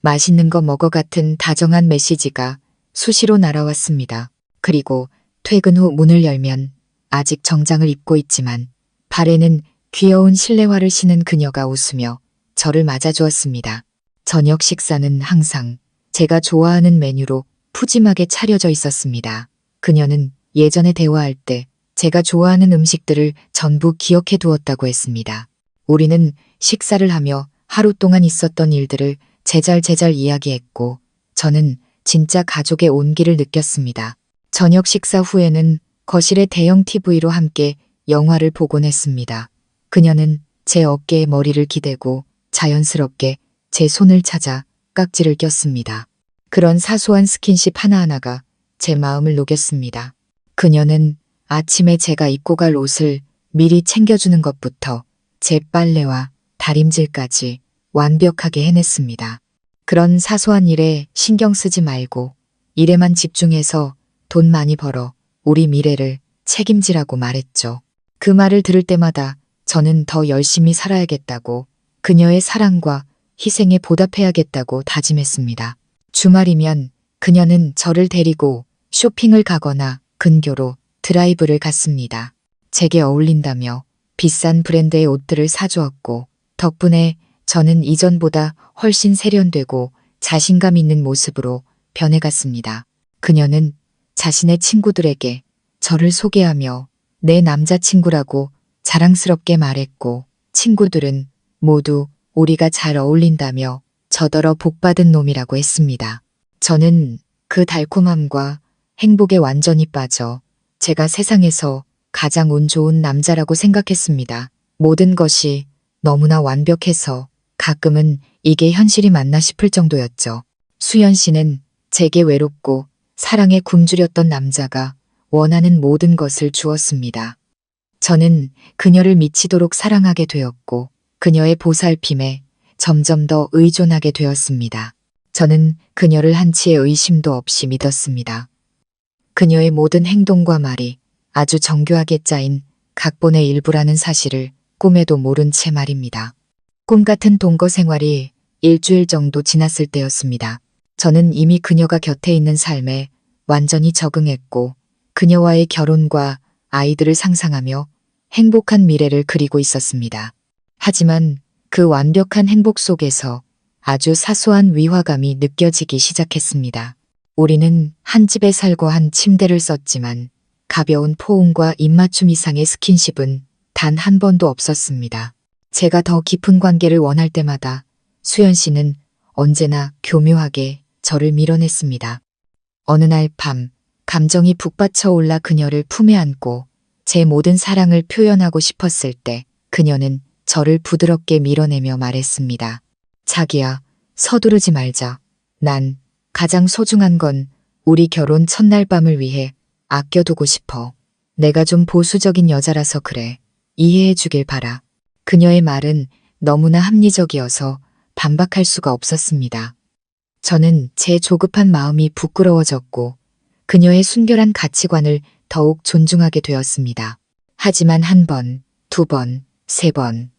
맛있는 거 먹어 같은 다정한 메시지가 수시로 날아왔습니다. 그리고 퇴근 후 문을 열면 아직 정장을 입고 있지만 발에는 귀여운 실내화를 신은 그녀가 웃으며 저를 맞아주었습니다. 저녁 식사는 항상 제가 좋아하는 메뉴로 푸짐하게 차려져 있었습니다. 그녀는 예전에 대화할 때 제가 좋아하는 음식들을 전부 기억해 두었다고 했습니다. 우리는 식사를 하며 하루 동안 있었던 일들을 제잘제잘 이야기했고 저는 진짜 가족의 온기를 느꼈습니다. 저녁 식사 후에는 거실의 대형 TV로 함께 영화를 보곤 했습니다. 그녀는 제 어깨에 머리를 기대고 자연스럽게 제 손을 찾아 깍지를 꼈습니다. 그런 사소한 스킨십 하나하나가 제 마음을 녹였습니다. 그녀는 아침에 제가 입고 갈 옷을 미리 챙겨주는 것부터 제 빨래와 다림질까지 완벽하게 해냈습니다. 그런 사소한 일에 신경 쓰지 말고 일에만 집중해서 돈 많이 벌어 우리 미래를 책임지라고 말했죠. 그 말을 들을 때마다 저는 더 열심히 살아야겠다고, 그녀의 사랑과 희생에 보답해야겠다고 다짐했습니다. 주말이면 그녀는 저를 데리고 쇼핑을 가거나 근교로 드라이브를 갔습니다. 제게 어울린다며 비싼 브랜드의 옷들을 사주었고 덕분에 저는 이전보다 훨씬 세련되고 자신감 있는 모습으로 변해갔습니다. 그녀는 자신의 친구들에게 저를 소개하며 내 남자친구라고 자랑스럽게 말했고 친구들은 모두 우리가 잘 어울린다며 저더러 복받은 놈이라고 했습니다. 저는 그 달콤함과 행복에 완전히 빠져 제가 세상에서 가장 운 좋은 남자라고 생각했습니다. 모든 것이 너무나 완벽해서 가끔은 이게 현실이 맞나 싶을 정도였죠. 수연 씨는 제게 외롭고 사랑에 굶주렸던 남자가 원하는 모든 것을 주었습니다. 저는 그녀를 미치도록 사랑하게 되었고 그녀의 보살핌에 점점 더 의존하게 되었습니다. 저는 그녀를 한치의 의심도 없이 믿었습니다. 그녀의 모든 행동과 말이 아주 정교하게 짜인 각본의 일부라는 사실을 꿈에도 모른 채 말입니다. 꿈 같은 동거 생활이 일주일 정도 지났을 때였습니다. 저는 이미 그녀가 곁에 있는 삶에 완전히 적응했고 그녀와의 결혼과 아이들을 상상하며 행복한 미래를 그리고 있었습니다. 하지만 그 완벽한 행복 속에서 아주 사소한 위화감이 느껴지기 시작했습니다. 우리는 한 집에 살고 한 침대를 썼지만 가벼운 포옹과 입맞춤 이상의 스킨십은 단 한 번도 없었습니다. 제가 더 깊은 관계를 원할 때마다 수연 씨는 언제나 교묘하게 저를 밀어냈습니다. 어느 날 밤 감정이 북받쳐 올라 그녀를 품에 안고 제 모든 사랑을 표현하고 싶었을 때 그녀는 저를 부드럽게 밀어내며 말했습니다. 자기야, 서두르지 말자. 난 가장 소중한 건 우리 결혼 첫날 밤을 위해 아껴두고 싶어. 내가 좀 보수적인 여자라서 그래. 이해해 주길 바라. 그녀의 말은 너무나 합리적이어서 반박할 수가 없었습니다. 저는 제 조급한 마음이 부끄러워졌고 그녀의 순결한 가치관을 더욱 존중하게 되었습니다. 하지만 한 번, 두 번, 세 번.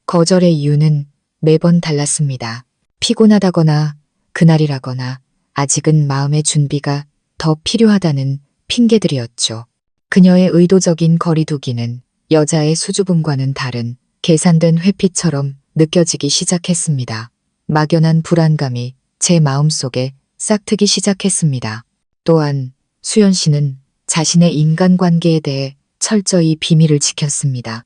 거절의 이유는 매번 달랐습니다. 피곤하다거나 그날이라거나 아직은 마음의 준비가 더 필요하다는 핑계들이었죠. 그녀의 의도적인 거리두기는 여자의 수줍음과는 다른 계산된 회피처럼 느껴지기 시작했습니다. 막연한 불안감이 제 마음속에 싹트기 시작했습니다. 또한 수연 씨는 자신의 인간관계에 대해 철저히 비밀을 지켰습니다.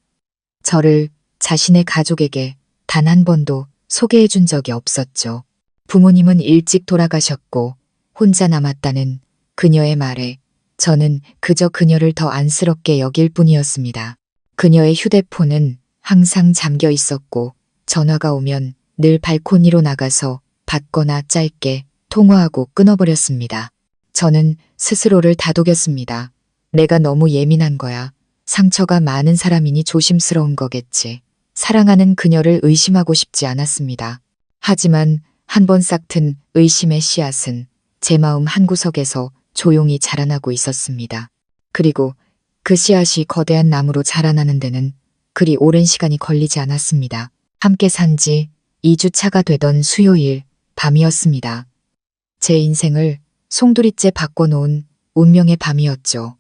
저를 자신의 가족에게 단 한 번도 소개해 준 적이 없었죠. 부모님은 일찍 돌아가셨고 혼자 남았다는 그녀의 말에 저는 그저 그녀를 더 안쓰럽게 여길 뿐이었습니다. 그녀의 휴대폰은 항상 잠겨 있었고 전화가 오면 늘 발코니로 나가서 받거나 짧게 통화하고 끊어버렸습니다. 저는 스스로를 다독였습니다. 내가 너무 예민한 거야. 상처가 많은 사람이니 조심스러운 거겠지. 사랑하는 그녀를 의심하고 싶지 않았습니다. 하지만 한 번 싹튼 의심의 씨앗은 제 마음 한구석에서 조용히 자라나고 있었습니다. 그리고 그 씨앗이 거대한 나무로 자라나는 데는 그리 오랜 시간이 걸리지 않았습니다. 함께 산 지 2주차가 되던 수요일 밤이었습니다. 제 인생을 송두리째 바꿔놓은 운명의 밤이었죠.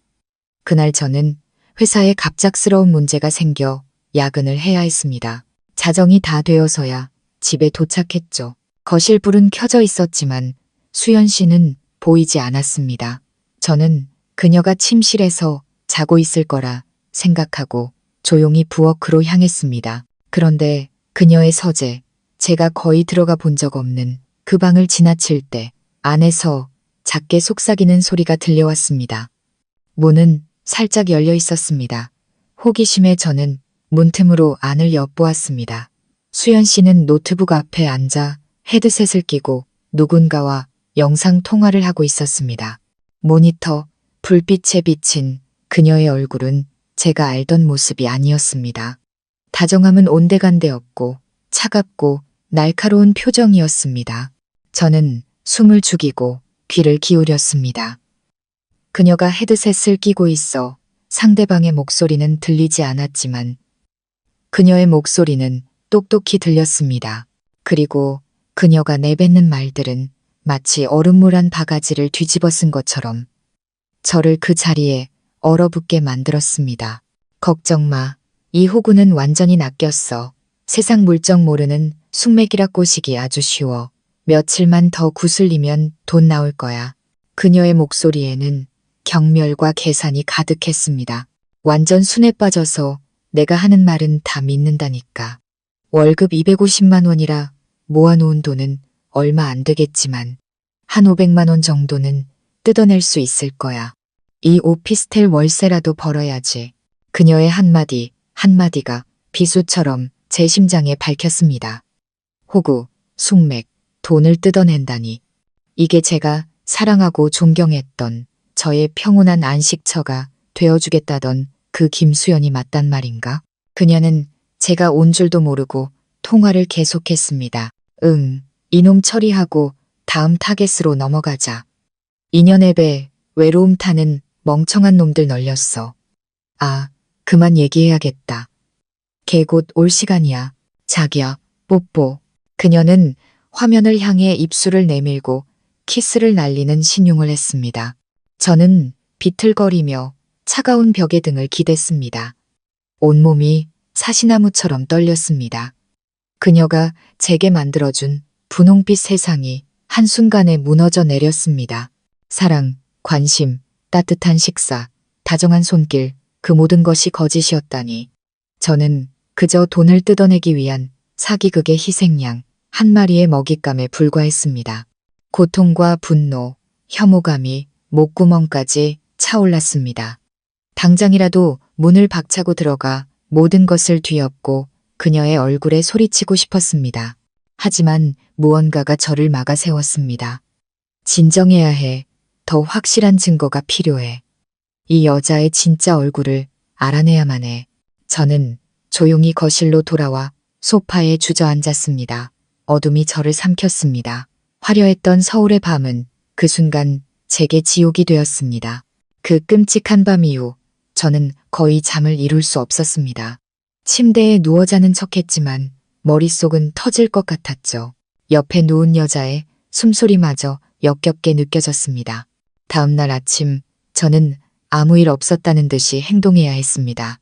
그날 저는 회사에 갑작스러운 문제가 생겨 야근을 해야 했습니다. 자정이 다 되어서야 집에 도착했죠. 거실 불은 켜져 있었지만 수연 씨는 보이지 않았습니다. 저는 그녀가 침실에서 자고 있을 거라 생각하고 조용히 부엌으로 향했습니다. 그런데 그녀의 서재, 제가 거의 들어가 본 적 없는 그 방을 지나칠 때 안에서 작게 속삭이는 소리가 들려왔습니다. 문은 살짝 열려 있었습니다. 호기심에 저는 문틈으로 안을 엿보았습니다. 수연 씨는 노트북 앞에 앉아 헤드셋을 끼고 누군가와 영상 통화를 하고 있었습니다. 모니터, 불빛에 비친 그녀의 얼굴은 제가 알던 모습이 아니었습니다. 다정함은 온데간데 없고 차갑고 날카로운 표정이었습니다. 저는 숨을 죽이고 귀를 기울였습니다. 그녀가 헤드셋을 끼고 있어 상대방의 목소리는 들리지 않았지만 그녀의 목소리는 똑똑히 들렸습니다. 그리고 그녀가 내뱉는 말들은 마치 얼음물한 바가지를 뒤집어 쓴 것처럼 저를 그 자리에 얼어붙게 만들었습니다. 걱정 마. 이 호구는 완전히 낚였어. 세상 물정 모르는 숙맥이라 꼬시기 아주 쉬워. 며칠만 더 구슬리면 돈 나올 거야. 그녀의 목소리에는 경멸과 계산이 가득했습니다. 완전 순에 빠져서 내가 하는 말은 다 믿는다니까. 월급 250만 원이라 모아놓은 돈은 얼마 안 되겠지만 한 500만 원 정도는 뜯어낼 수 있을 거야. 이 오피스텔 월세라도 벌어야지. 그녀의 한마디 한마디가 비수처럼 제 심장에 밝혔습니다. 호구, 숙맥, 돈을 뜯어낸다니. 이게 제가 사랑하고 존경했던 저의 평온한 안식처가 되어주겠다던 그 김수연이 맞단 말인가? 그녀는 제가 온 줄도 모르고 통화를 계속했습니다. 이놈 처리하고 다음 타겟으로 넘어가자. 2년 앱에 외로움 타는 멍청한 놈들 널렸어. 아, 그만 얘기해야겠다. 걔 곧 올 시간이야. 자기야, 뽀뽀. 그녀는 화면을 향해 입술을 내밀고 키스를 날리는 신용을 했습니다. 저는 비틀거리며 차가운 벽에 등을 기댔습니다. 온몸이 사시나무처럼 떨렸습니다. 그녀가 제게 만들어준 분홍빛 세상이 한순간에 무너져 내렸습니다. 사랑, 관심, 따뜻한 식사, 다정한 손길, 그 모든 것이 거짓이었다니. 저는 그저 돈을 뜯어내기 위한 사기극의 희생양 한 마리의 먹잇감에 불과했습니다. 고통과 분노, 혐오감이 목구멍까지 차올랐습니다. 당장이라도 문을 박차고 들어가 모든 것을 뒤엎고 그녀의 얼굴에 소리치고 싶었습니다. 하지만 무언가가 저를 막아세웠습니다. 진정해야 해. 더 확실한 증거가 필요해. 이 여자의 진짜 얼굴을 알아내야만 해. 저는 조용히 거실로 돌아와 소파에 주저앉았습니다. 어둠이 저를 삼켰습니다. 화려했던 서울의 밤은 그 순간 제게 지옥이 되었습니다. 그 끔찍한 밤 이후 저는 거의 잠을 이룰 수 없었습니다. 침대에 누워 자는 척했지만 머릿속은 터질 것 같았죠. 옆에 누운 여자의 숨소리마저 역겹게 느껴졌습니다. 다음 날 아침 저는 아무 일 없었다는 듯이 행동해야 했습니다.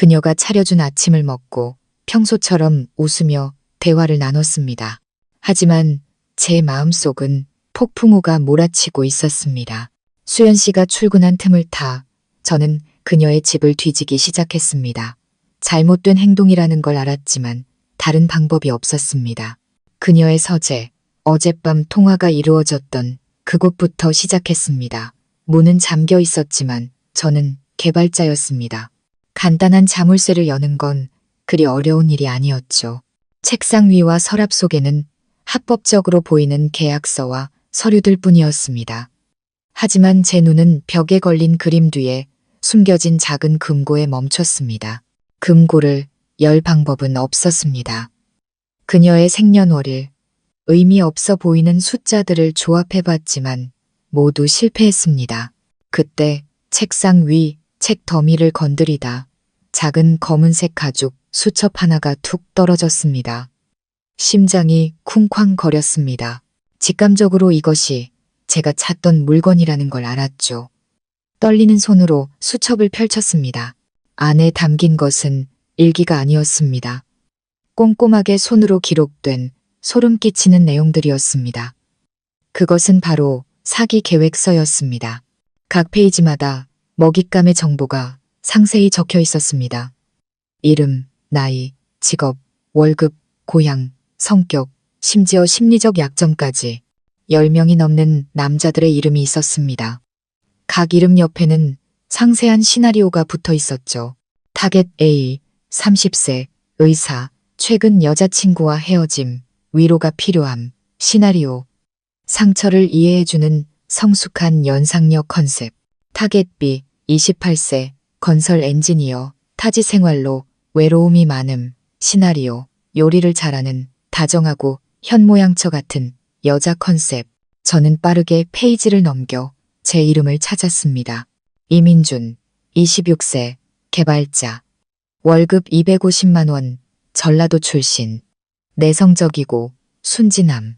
그녀가 차려준 아침을 먹고 평소처럼 웃으며 대화를 나눴습니다. 하지만 제 마음속은 폭풍우가 몰아치고 있었습니다. 수연 씨가 출근한 틈을 타 저는 그녀의 집을 뒤지기 시작했습니다. 잘못된 행동이라는 걸 알았지만 다른 방법이 없었습니다. 그녀의 서재, 어젯밤 통화가 이루어졌던 그곳부터 시작했습니다. 문은 잠겨 있었지만 저는 개발자였습니다. 간단한 자물쇠를 여는 건 그리 어려운 일이 아니었죠. 책상 위와 서랍 속에는 합법적으로 보이는 계약서와 서류들 뿐이었습니다. 하지만 제 눈은 벽에 걸린 그림 뒤에 숨겨진 작은 금고에 멈췄습니다. 금고를 열 방법은 없었습니다. 그녀의 생년월일, 의미 없어 보이는 숫자들을 조합해봤지만 모두 실패했습니다. 그때 책상 위 책 더미를 건드리다 작은 검은색 가죽 수첩 하나가 툭 떨어졌습니다. 심장이 쿵쾅거렸습니다. 직감적으로 이것이 제가 찾던 물건이라는 걸 알았죠. 떨리는 손으로 수첩을 펼쳤습니다. 안에 담긴 것은 일기가 아니었습니다. 꼼꼼하게 손으로 기록된 소름 끼치는 내용들이었습니다. 그것은 바로 사기 계획서였습니다. 각 페이지마다 먹잇감의 정보가 상세히 적혀 있었습니다. 이름, 나이, 직업, 월급, 고향, 성격, 심지어 심리적 약점까지 10명이 넘는 남자들의 이름이 있었습니다. 각 이름 옆에는 상세한 시나리오가 붙어 있었죠. 타겟 A, 30세, 의사, 최근 여자친구와 헤어짐, 위로가 필요함, 시나리오, 상처를 이해해주는 성숙한 연상녀 컨셉. 타겟 B, 28세, 건설 엔지니어, 타지 생활로 외로움이 많음, 시나리오, 요리를 잘하는 다정하고 현모양처 같은 여자 컨셉. 저는 빠르게 페이지를 넘겨 제 이름을 찾았습니다. 이민준, 26세, 개발자, 월급 250만 원, 전라도 출신, 내성적이고 순진함,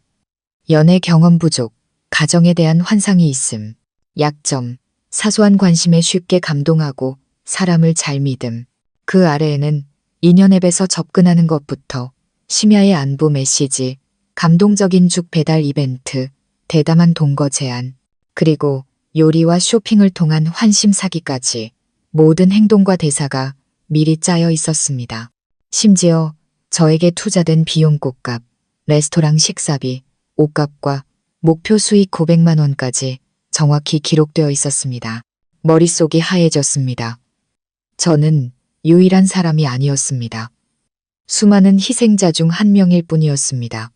연애 경험 부족, 가정에 대한 환상이 있음, 약점, 사소한 관심에 쉽게 감동하고 사람을 잘 믿음. 그 아래에는 인연 앱에서 접근하는 것부터 심야의 안부 메시지, 감동적인 죽 배달 이벤트, 대담한 동거 제안, 그리고 요리와 쇼핑을 통한 환심 사기까지 모든 행동과 대사가 미리 짜여 있었습니다. 심지어 저에게 투자된 비용 꽃값, 레스토랑 식사비, 옷값과 목표 수익 900만 원까지 정확히 기록되어 있었습니다. 머릿속이 하얘졌습니다. 저는 유일한 사람이 아니었습니다. 수많은 희생자 중 한 명일 뿐이었습니다.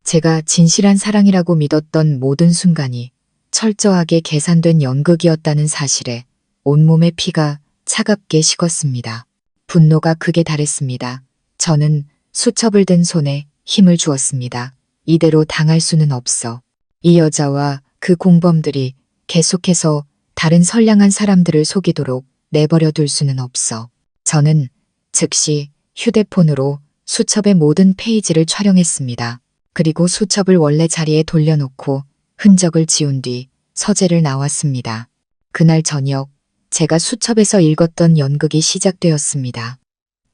제가 진실한 사랑이라고 믿었던 모든 순간이 철저하게 계산된 연극이었다는 사실에 온몸의 피가 차갑게 식었습니다. 분노가 극에 달했습니다. 저는 수첩을 든 손에 힘을 주었습니다. 이대로 당할 수는 없어. 이 여자와 그 공범들이 계속해서 다른 선량한 사람들을 속이도록 내버려 둘 수는 없어. 저는 즉시 휴대폰으로 수첩의 모든 페이지를 촬영했습니다. 그리고 수첩을 원래 자리에 돌려놓고 흔적을 지운 뒤 서재를 나왔습니다. 그날 저녁 제가 수첩에서 읽었던 연극이 시작되었습니다.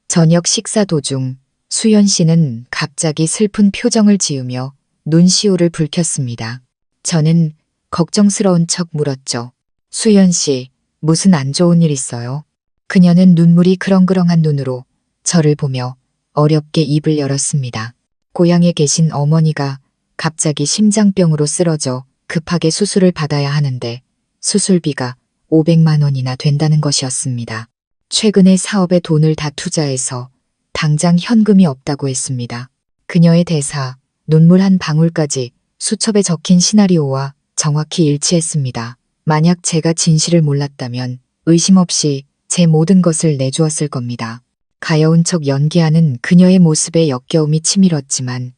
저녁 식사 도중 수연 씨는 갑자기 슬픈 표정을 지으며 눈시울을 붉혔습니다. 저는 걱정스러운 척 물었죠. 수연 씨, 무슨 안 좋은 일 있어요? 그녀는 눈물이 그렁그렁한 눈으로 저를 보며 어렵게 입을 열었습니다. 고향에 계신 어머니가 갑자기 심장병으로 쓰러져 급하게 수술을 받아야 하는데 수술비가 500만 원이나 된다는 것이었습니다. 최근에 사업에 돈을 다 투자해서 당장 현금이 없다고 했습니다. 그녀의 대사, 눈물 한 방울까지 수첩에 적힌 시나리오와 정확히 일치했습니다. 만약 제가 진실을 몰랐다면 의심 없이 제 모든 것을 내주었을 겁니다. 가여운 척 연기하는 그녀의 모습에 역겨움이 치밀었지만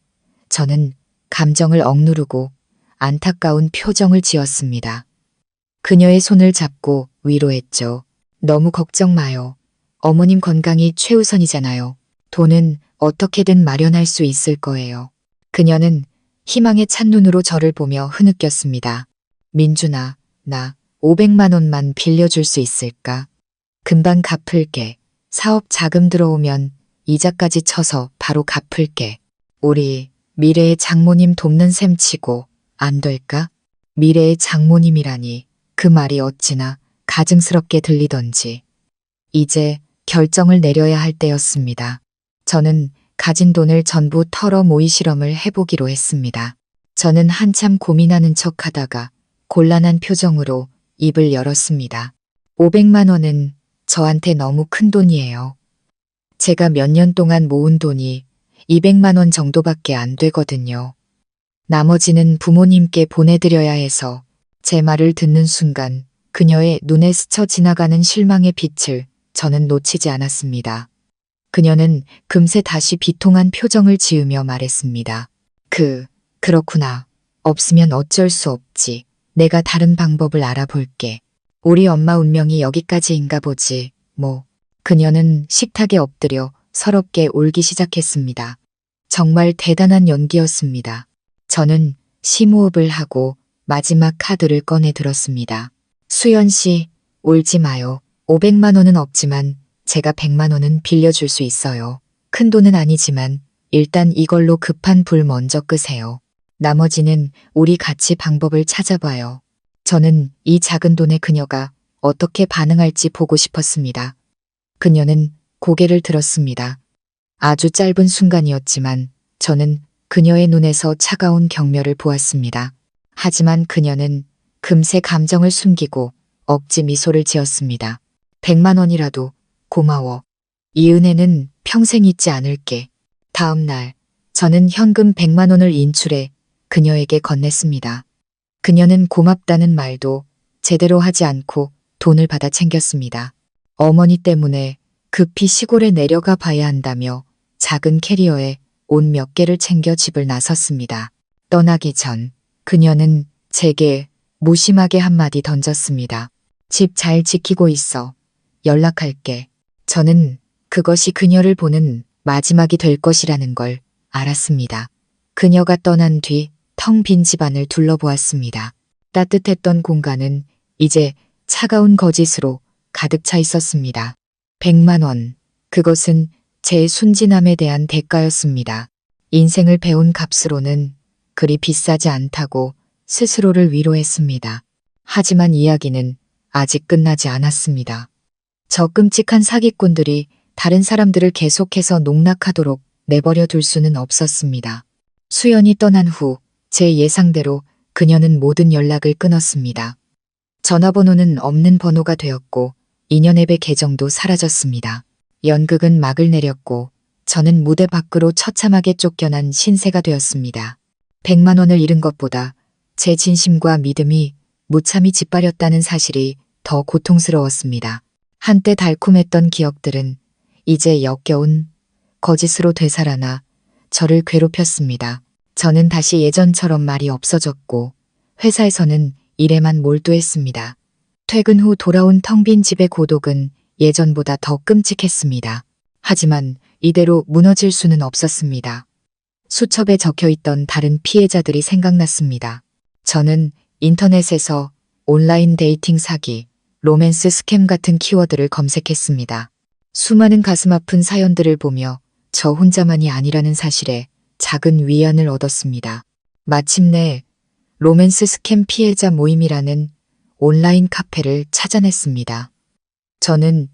저는 감정을 억누르고 안타까운 표정을 지었습니다. 그녀의 손을 잡고 위로했죠. 너무 걱정 마요. 어머님 건강이 최우선이잖아요. 돈은 어떻게든 마련할 수 있을 거예요. 그녀는 희망에 찬 눈으로 저를 보며 흐느꼈습니다. 민준아, 나 500만 원만 빌려줄 수 있을까? 금방 갚을게. 사업 자금 들어오면 이자까지 쳐서 바로 갚을게. 우리 미래의 장모님 돕는 셈 치고 안 될까? 미래의 장모님이라니 그 말이 어찌나 가증스럽게 들리던지. 이제 결정을 내려야 할 때였습니다. 저는 가진 돈을 전부 털어 모의 실험을 해보기로 했습니다. 저는 한참 고민하는 척 하다가 곤란한 표정으로 입을 열었습니다. 500만 원은 저한테 너무 큰 돈이에요. 제가 몇 년 동안 모은 돈이 200만 원 정도밖에 안 되거든요. 나머지는 부모님께 보내드려야 해서 제 말을 듣는 순간 그녀의 눈에 스쳐 지나가는 실망의 빛을 저는 놓치지 않았습니다. 그녀는 금세 다시 비통한 표정을 지으며 말했습니다. 그렇구나. 없으면 어쩔 수 없지. 내가 다른 방법을 알아볼게. 우리 엄마 운명이 여기까지인가 보지, 뭐. 그녀는 식탁에 엎드려 서럽게 울기 시작했습니다. 정말 대단한 연기였습니다. 저는 심호흡을 하고 마지막 카드를 꺼내 들었습니다. 수연 씨, 울지 마요. 500만 원은 없지만 제가 100만 원은 빌려줄 수 있어요. 큰 돈은 아니지만 일단 이걸로 급한 불 먼저 끄세요. 나머지는 우리 같이 방법을 찾아봐요. 저는 이 작은 돈에 그녀가 어떻게 반응할지 보고 싶었습니다. 그녀는 고개를 들었습니다. 아주 짧은 순간이었지만 저는 그녀의 눈에서 차가운 경멸을 보았습니다. 하지만 그녀는 금세 감정을 숨기고 억지 미소를 지었습니다. 100만 원이라도 고마워. 이 은혜는 평생 잊지 않을게. 다음 날 저는 현금 100만 원을 인출해 그녀에게 건넸습니다. 그녀는 고맙다는 말도 제대로 하지 않고 돈을 받아 챙겼습니다. 어머니 때문에 급히 시골에 내려가 봐야 한다며 작은 캐리어에 옷 몇 개를 챙겨 집을 나섰습니다. 떠나기 전 그녀는 제게 무심하게 한마디 던졌습니다. 집 잘 지키고 있어. 연락할게. 저는 그것이 그녀를 보는 마지막이 될 것이라는 걸 알았습니다. 그녀가 떠난 뒤 텅 빈 집안을 둘러보았습니다. 따뜻했던 공간은 이제 차가운 거짓으로 가득 차 있었습니다. 100만 원. 그것은 제 순진함에 대한 대가였습니다. 인생을 배운 값으로는 그리 비싸지 않다고 스스로를 위로했습니다. 하지만 이야기는 아직 끝나지 않았습니다. 저 끔찍한 사기꾼들이 다른 사람들을 계속해서 농락하도록 내버려 둘 수는 없었습니다. 수연이 떠난 후 제 예상대로 그녀는 모든 연락을 끊었습니다. 전화번호는 없는 번호가 되었고 인연앱의 계정도 사라졌습니다. 연극은 막을 내렸고 저는 무대 밖으로 처참하게 쫓겨난 신세가 되었습니다. 100만 원을 잃은 것보다 제 진심과 믿음이 무참히 짓밟렸다는 사실이 더 고통스러웠습니다. 한때 달콤했던 기억들은 이제 역겨운 거짓으로 되살아나 저를 괴롭혔습니다. 저는 다시 예전처럼 말이 없어졌고 회사에서는 일에만 몰두했습니다. 퇴근 후 돌아온 텅 빈 집의 고독은 예전보다 더 끔찍했습니다. 하지만 이대로 무너질 수는 없었습니다. 수첩에 적혀있던 다른 피해자들이 생각났습니다. 저는 인터넷에서 온라인 데이팅 사기, 로맨스 스캠 같은 키워드를 검색했습니다. 수많은 가슴 아픈 사연들을 보며 저 혼자만이 아니라는 사실에 작은 위안을 얻었습니다. 마침내 로맨스 스캠 피해자 모임이라는 온라인 카페를 찾아냈습니다. 저는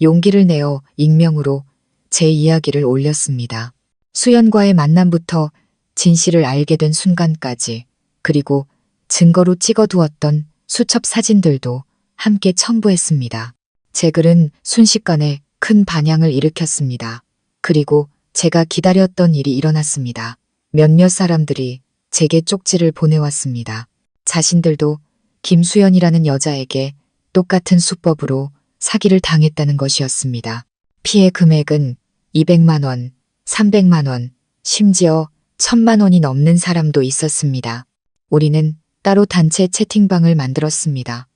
용기를 내어 익명으로 제 이야기를 올렸습니다. 수연과의 만남부터 진실을 알게 된 순간까지, 그리고 증거로 찍어두었던 수첩 사진들도 함께 첨부했습니다. 제 글은 순식간에 큰 반향을 일으켰습니다. 그리고 제가 기다렸던 일이 일어났습니다. 몇몇 사람들이 제게 쪽지를 보내왔습니다. 자신들도 김수연이라는 여자에게 똑같은 수법으로 사기를 당했다는 것이었습니다. 피해 금액은 200만 원, 300만 원, 심지어 1000만 원이 넘는 사람도 있었습니다. 우리는 따로 단체 채팅방을 만들었습니다.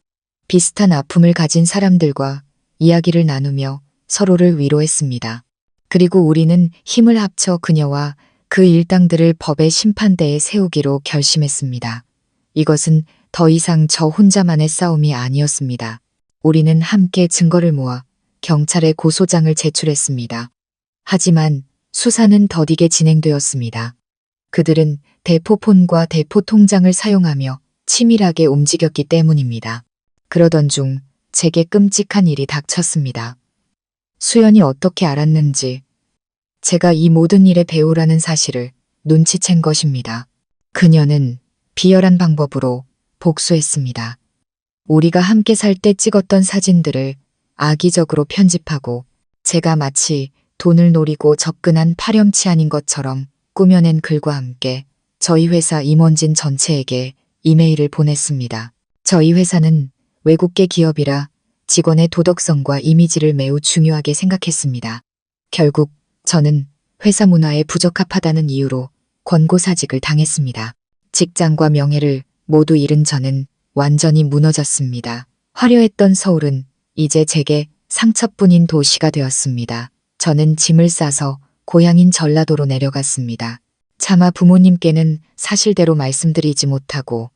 비슷한 아픔을 가진 사람들과 이야기를 나누며 서로를 위로했습니다. 그리고 우리는 힘을 합쳐 그녀와 그 일당들을 법의 심판대에 세우기로 결심했습니다. 이것은 더 이상 저 혼자만의 싸움이 아니었습니다. 우리는 함께 증거를 모아 경찰에 고소장을 제출했습니다. 하지만 수사는 더디게 진행되었습니다. 그들은 대포폰과 대포통장을 사용하며 치밀하게 움직였기 때문입니다. 그러던 중 제게 끔찍한 일이 닥쳤습니다. 수연이 어떻게 알았는지 제가 이 모든 일의 배우라는 사실을 눈치챈 것입니다. 그녀는 비열한 방법으로 복수했습니다. 우리가 함께 살 때 찍었던 사진들을 악의적으로 편집하고 제가 마치 돈을 노리고 접근한 파렴치한인 것처럼 꾸며낸 글과 함께 저희 회사 임원진 전체에게 이메일을 보냈습니다. 저희 회사는 외국계 기업이라 직원의 도덕성과 이미지를 매우 중요하게 생각했습니다. 결국 저는 회사 문화에 부적합하다는 이유로 권고사직을 당했습니다. 직장과 명예를 모두 잃은 저는 완전히 무너졌습니다. 화려했던 서울은 이제 제게 상처뿐인 도시가 되었습니다. 저는 짐을 싸서 고향인 전라도로 내려갔습니다. 차마 부모님께는 사실대로 말씀드리지 못하고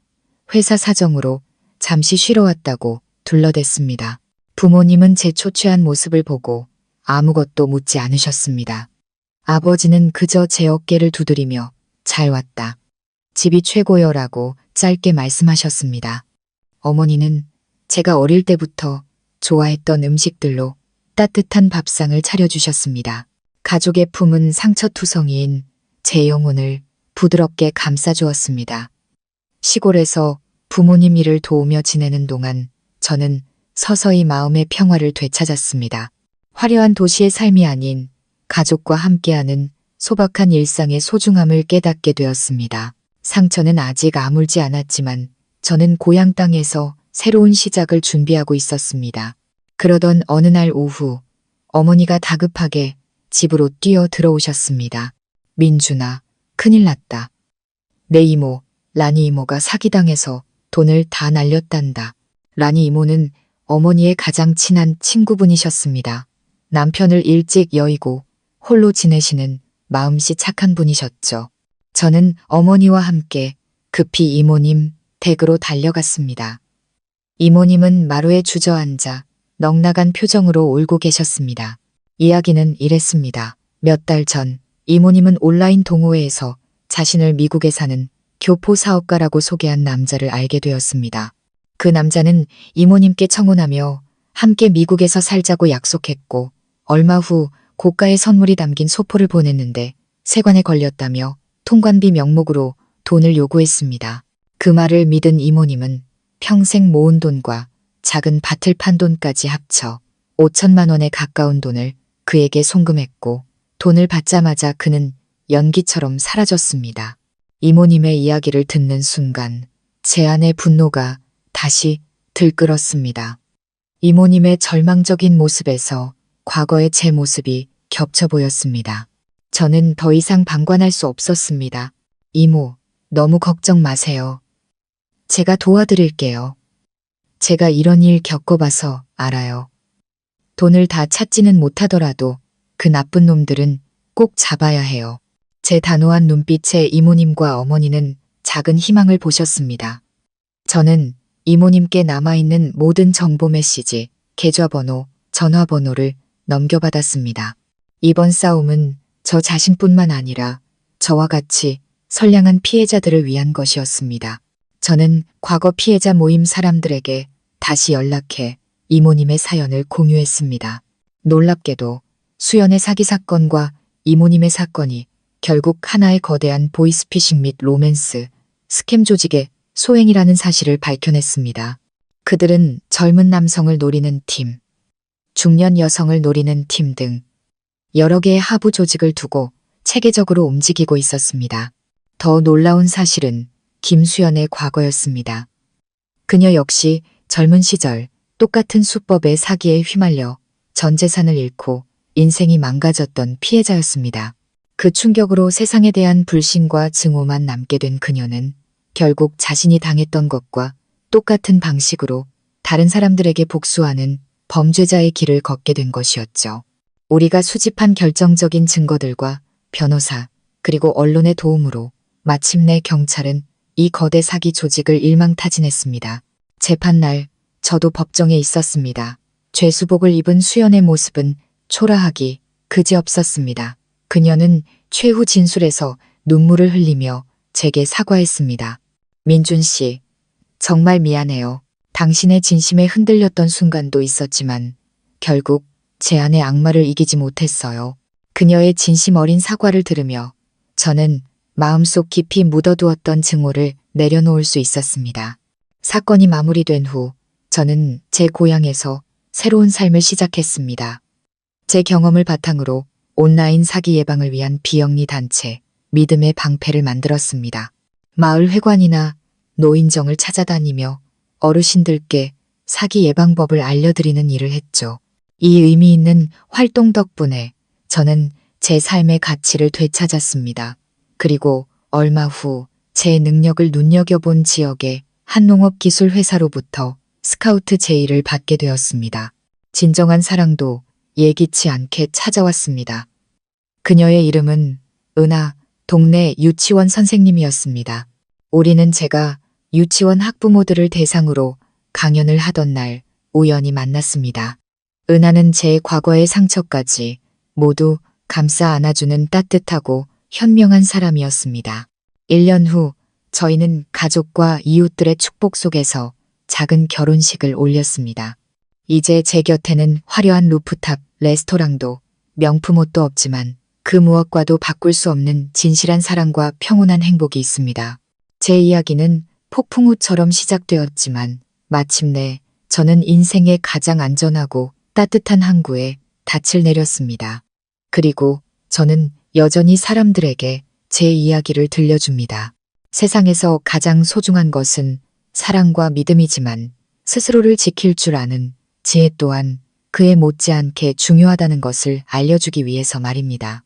회사 사정으로 잠시 쉬러 왔다고 둘러댔습니다. 부모님은 제 초췌한 모습을 보고 아무것도 묻지 않으셨습니다. 아버지는 그저 제 어깨를 두드리며 잘 왔다. 집이 최고여라고 짧게 말씀하셨습니다. 어머니는 제가 어릴 때부터 좋아했던 음식들로 따뜻한 밥상을 차려주셨습니다. 가족의 품은 상처투성이인 제 영혼을 부드럽게 감싸주었습니다. 시골에서 부모님 일을 도우며 지내는 동안 저는 서서히 마음의 평화를 되찾았습니다. 화려한 도시의 삶이 아닌 가족과 함께하는 소박한 일상의 소중함을 깨닫게 되었습니다. 상처는 아직 아물지 않았지만 저는 고향 땅에서 새로운 시작을 준비하고 있었습니다. 그러던 어느 날 오후 어머니가 다급하게 집으로 뛰어 들어오셨습니다. 민준아, 큰일 났다. 내 이모, 라니 이모가 사기당해서 돈을 다 날렸단다. 라니 이모는 어머니의 가장 친한 친구분이셨습니다. 남편을 일찍 여의고 홀로 지내시는 마음씨 착한 분이셨죠. 저는 어머니와 함께 급히 이모님 댁으로 달려갔습니다. 이모님은 마루에 주저앉아 넉나간 표정으로 울고 계셨습니다. 이야기는 이랬습니다. 몇 달 전 이모님은 온라인 동호회에서 자신을 미국에 사는 교포 사업가라고 소개한 남자를 알게 되었습니다. 그 남자는 이모님께 청혼하며 함께 미국에서 살자고 약속했고 얼마 후 고가의 선물이 담긴 소포를 보냈는데 세관에 걸렸다며 통관비 명목으로 돈을 요구했습니다. 그 말을 믿은 이모님은 평생 모은 돈과 작은 밭을 판 돈까지 합쳐 5천만 원에 가까운 돈을 그에게 송금했고 돈을 받자마자 그는 연기처럼 사라졌습니다. 이모님의 이야기를 듣는 순간 제 안의 분노가 다시 들끓었습니다. 이모님의 절망적인 모습에서 과거의 제 모습이 겹쳐 보였습니다. 저는 더 이상 방관할 수 없었습니다. 이모, 너무 걱정 마세요. 제가 도와드릴게요. 제가 이런 일 겪어봐서 알아요. 돈을 다 찾지는 못하더라도 그 나쁜 놈들은 꼭 잡아야 해요. 제 단호한 눈빛에 이모님과 어머니는 작은 희망을 보셨습니다. 저는 이모님께 남아있는 모든 정보 메시지, 계좌번호, 전화번호를 넘겨받았습니다. 이번 싸움은 저 자신뿐만 아니라 저와 같이 선량한 피해자들을 위한 것이었습니다. 저는 과거 피해자 모임 사람들에게 다시 연락해 이모님의 사연을 공유했습니다. 놀랍게도 수연의 사기 사건과 이모님의 사건이 결국 하나의 거대한 보이스피싱 및 로맨스, 스캠 조직의 소행이라는 사실을 밝혀냈습니다. 그들은 젊은 남성을 노리는 팀, 중년 여성을 노리는 팀 등 여러 개의 하부 조직을 두고 체계적으로 움직이고 있었습니다. 더 놀라운 사실은 김수연의 과거였습니다. 그녀 역시 젊은 시절 똑같은 수법의 사기에 휘말려 전 재산을 잃고 인생이 망가졌던 피해자였습니다. 그 충격으로 세상에 대한 불신과 증오만 남게 된 그녀는 결국 자신이 당했던 것과 똑같은 방식으로 다른 사람들에게 복수하는 범죄자의 길을 걷게 된 것이었죠. 우리가 수집한 결정적인 증거들과 변호사, 그리고 언론의 도움으로 마침내 경찰은 이 거대 사기 조직을 일망타진했습니다. 재판날 저도 법정에 있었습니다. 죄수복을 입은 수연의 모습은 초라하기 그지없었습니다. 그녀는 최후 진술에서 눈물을 흘리며 제게 사과했습니다. 민준 씨, 정말 미안해요. 당신의 진심에 흔들렸던 순간도 있었지만 결국 제 안의 악마를 이기지 못했어요. 그녀의 진심 어린 사과를 들으며 저는 마음속 깊이 묻어두었던 증오를 내려놓을 수 있었습니다. 사건이 마무리된 후 저는 제 고향에서 새로운 삶을 시작했습니다. 제 경험을 바탕으로 온라인 사기 예방을 위한 비영리 단체 믿음의 방패를 만들었습니다. 마을 회관이나 노인정을 찾아다니며 어르신들께 사기 예방법을 알려드리는 일을 했죠. 이 의미 있는 활동 덕분에 저는 제 삶의 가치를 되찾았습니다. 그리고 얼마 후 제 능력을 눈여겨본 지역의 한 농업기술회사로부터 스카우트 제의를 받게 되었습니다. 진정한 사랑도 예기치 않게 찾아왔습니다. 그녀의 이름은 은하 동네 유치원 선생님이었습니다. 우리는 제가 유치원 학부모들을 대상으로 강연을 하던 날 우연히 만났습니다. 은하는 제 과거의 상처까지 모두 감싸 안아주는 따뜻하고 현명한 사람이었습니다. 1년 후 저희는 가족과 이웃들의 축복 속에서 작은 결혼식을 올렸습니다. 이제 제 곁에는 화려한 루프탑 레스토랑도 명품 옷도 없지만 그 무엇과도 바꿀 수 없는 진실한 사랑과 평온한 행복이 있습니다. 제 이야기는 폭풍우처럼 시작되었지만 마침내 저는 인생의 가장 안전하고 따뜻한 항구에 닻을 내렸습니다. 그리고 저는 여전히 사람들에게 제 이야기를 들려줍니다. 세상에서 가장 소중한 것은 사랑과 믿음이지만 스스로를 지킬 줄 아는 지혜 또한 그에 못지않게 중요하다는 것을 알려주기 위해서 말입니다.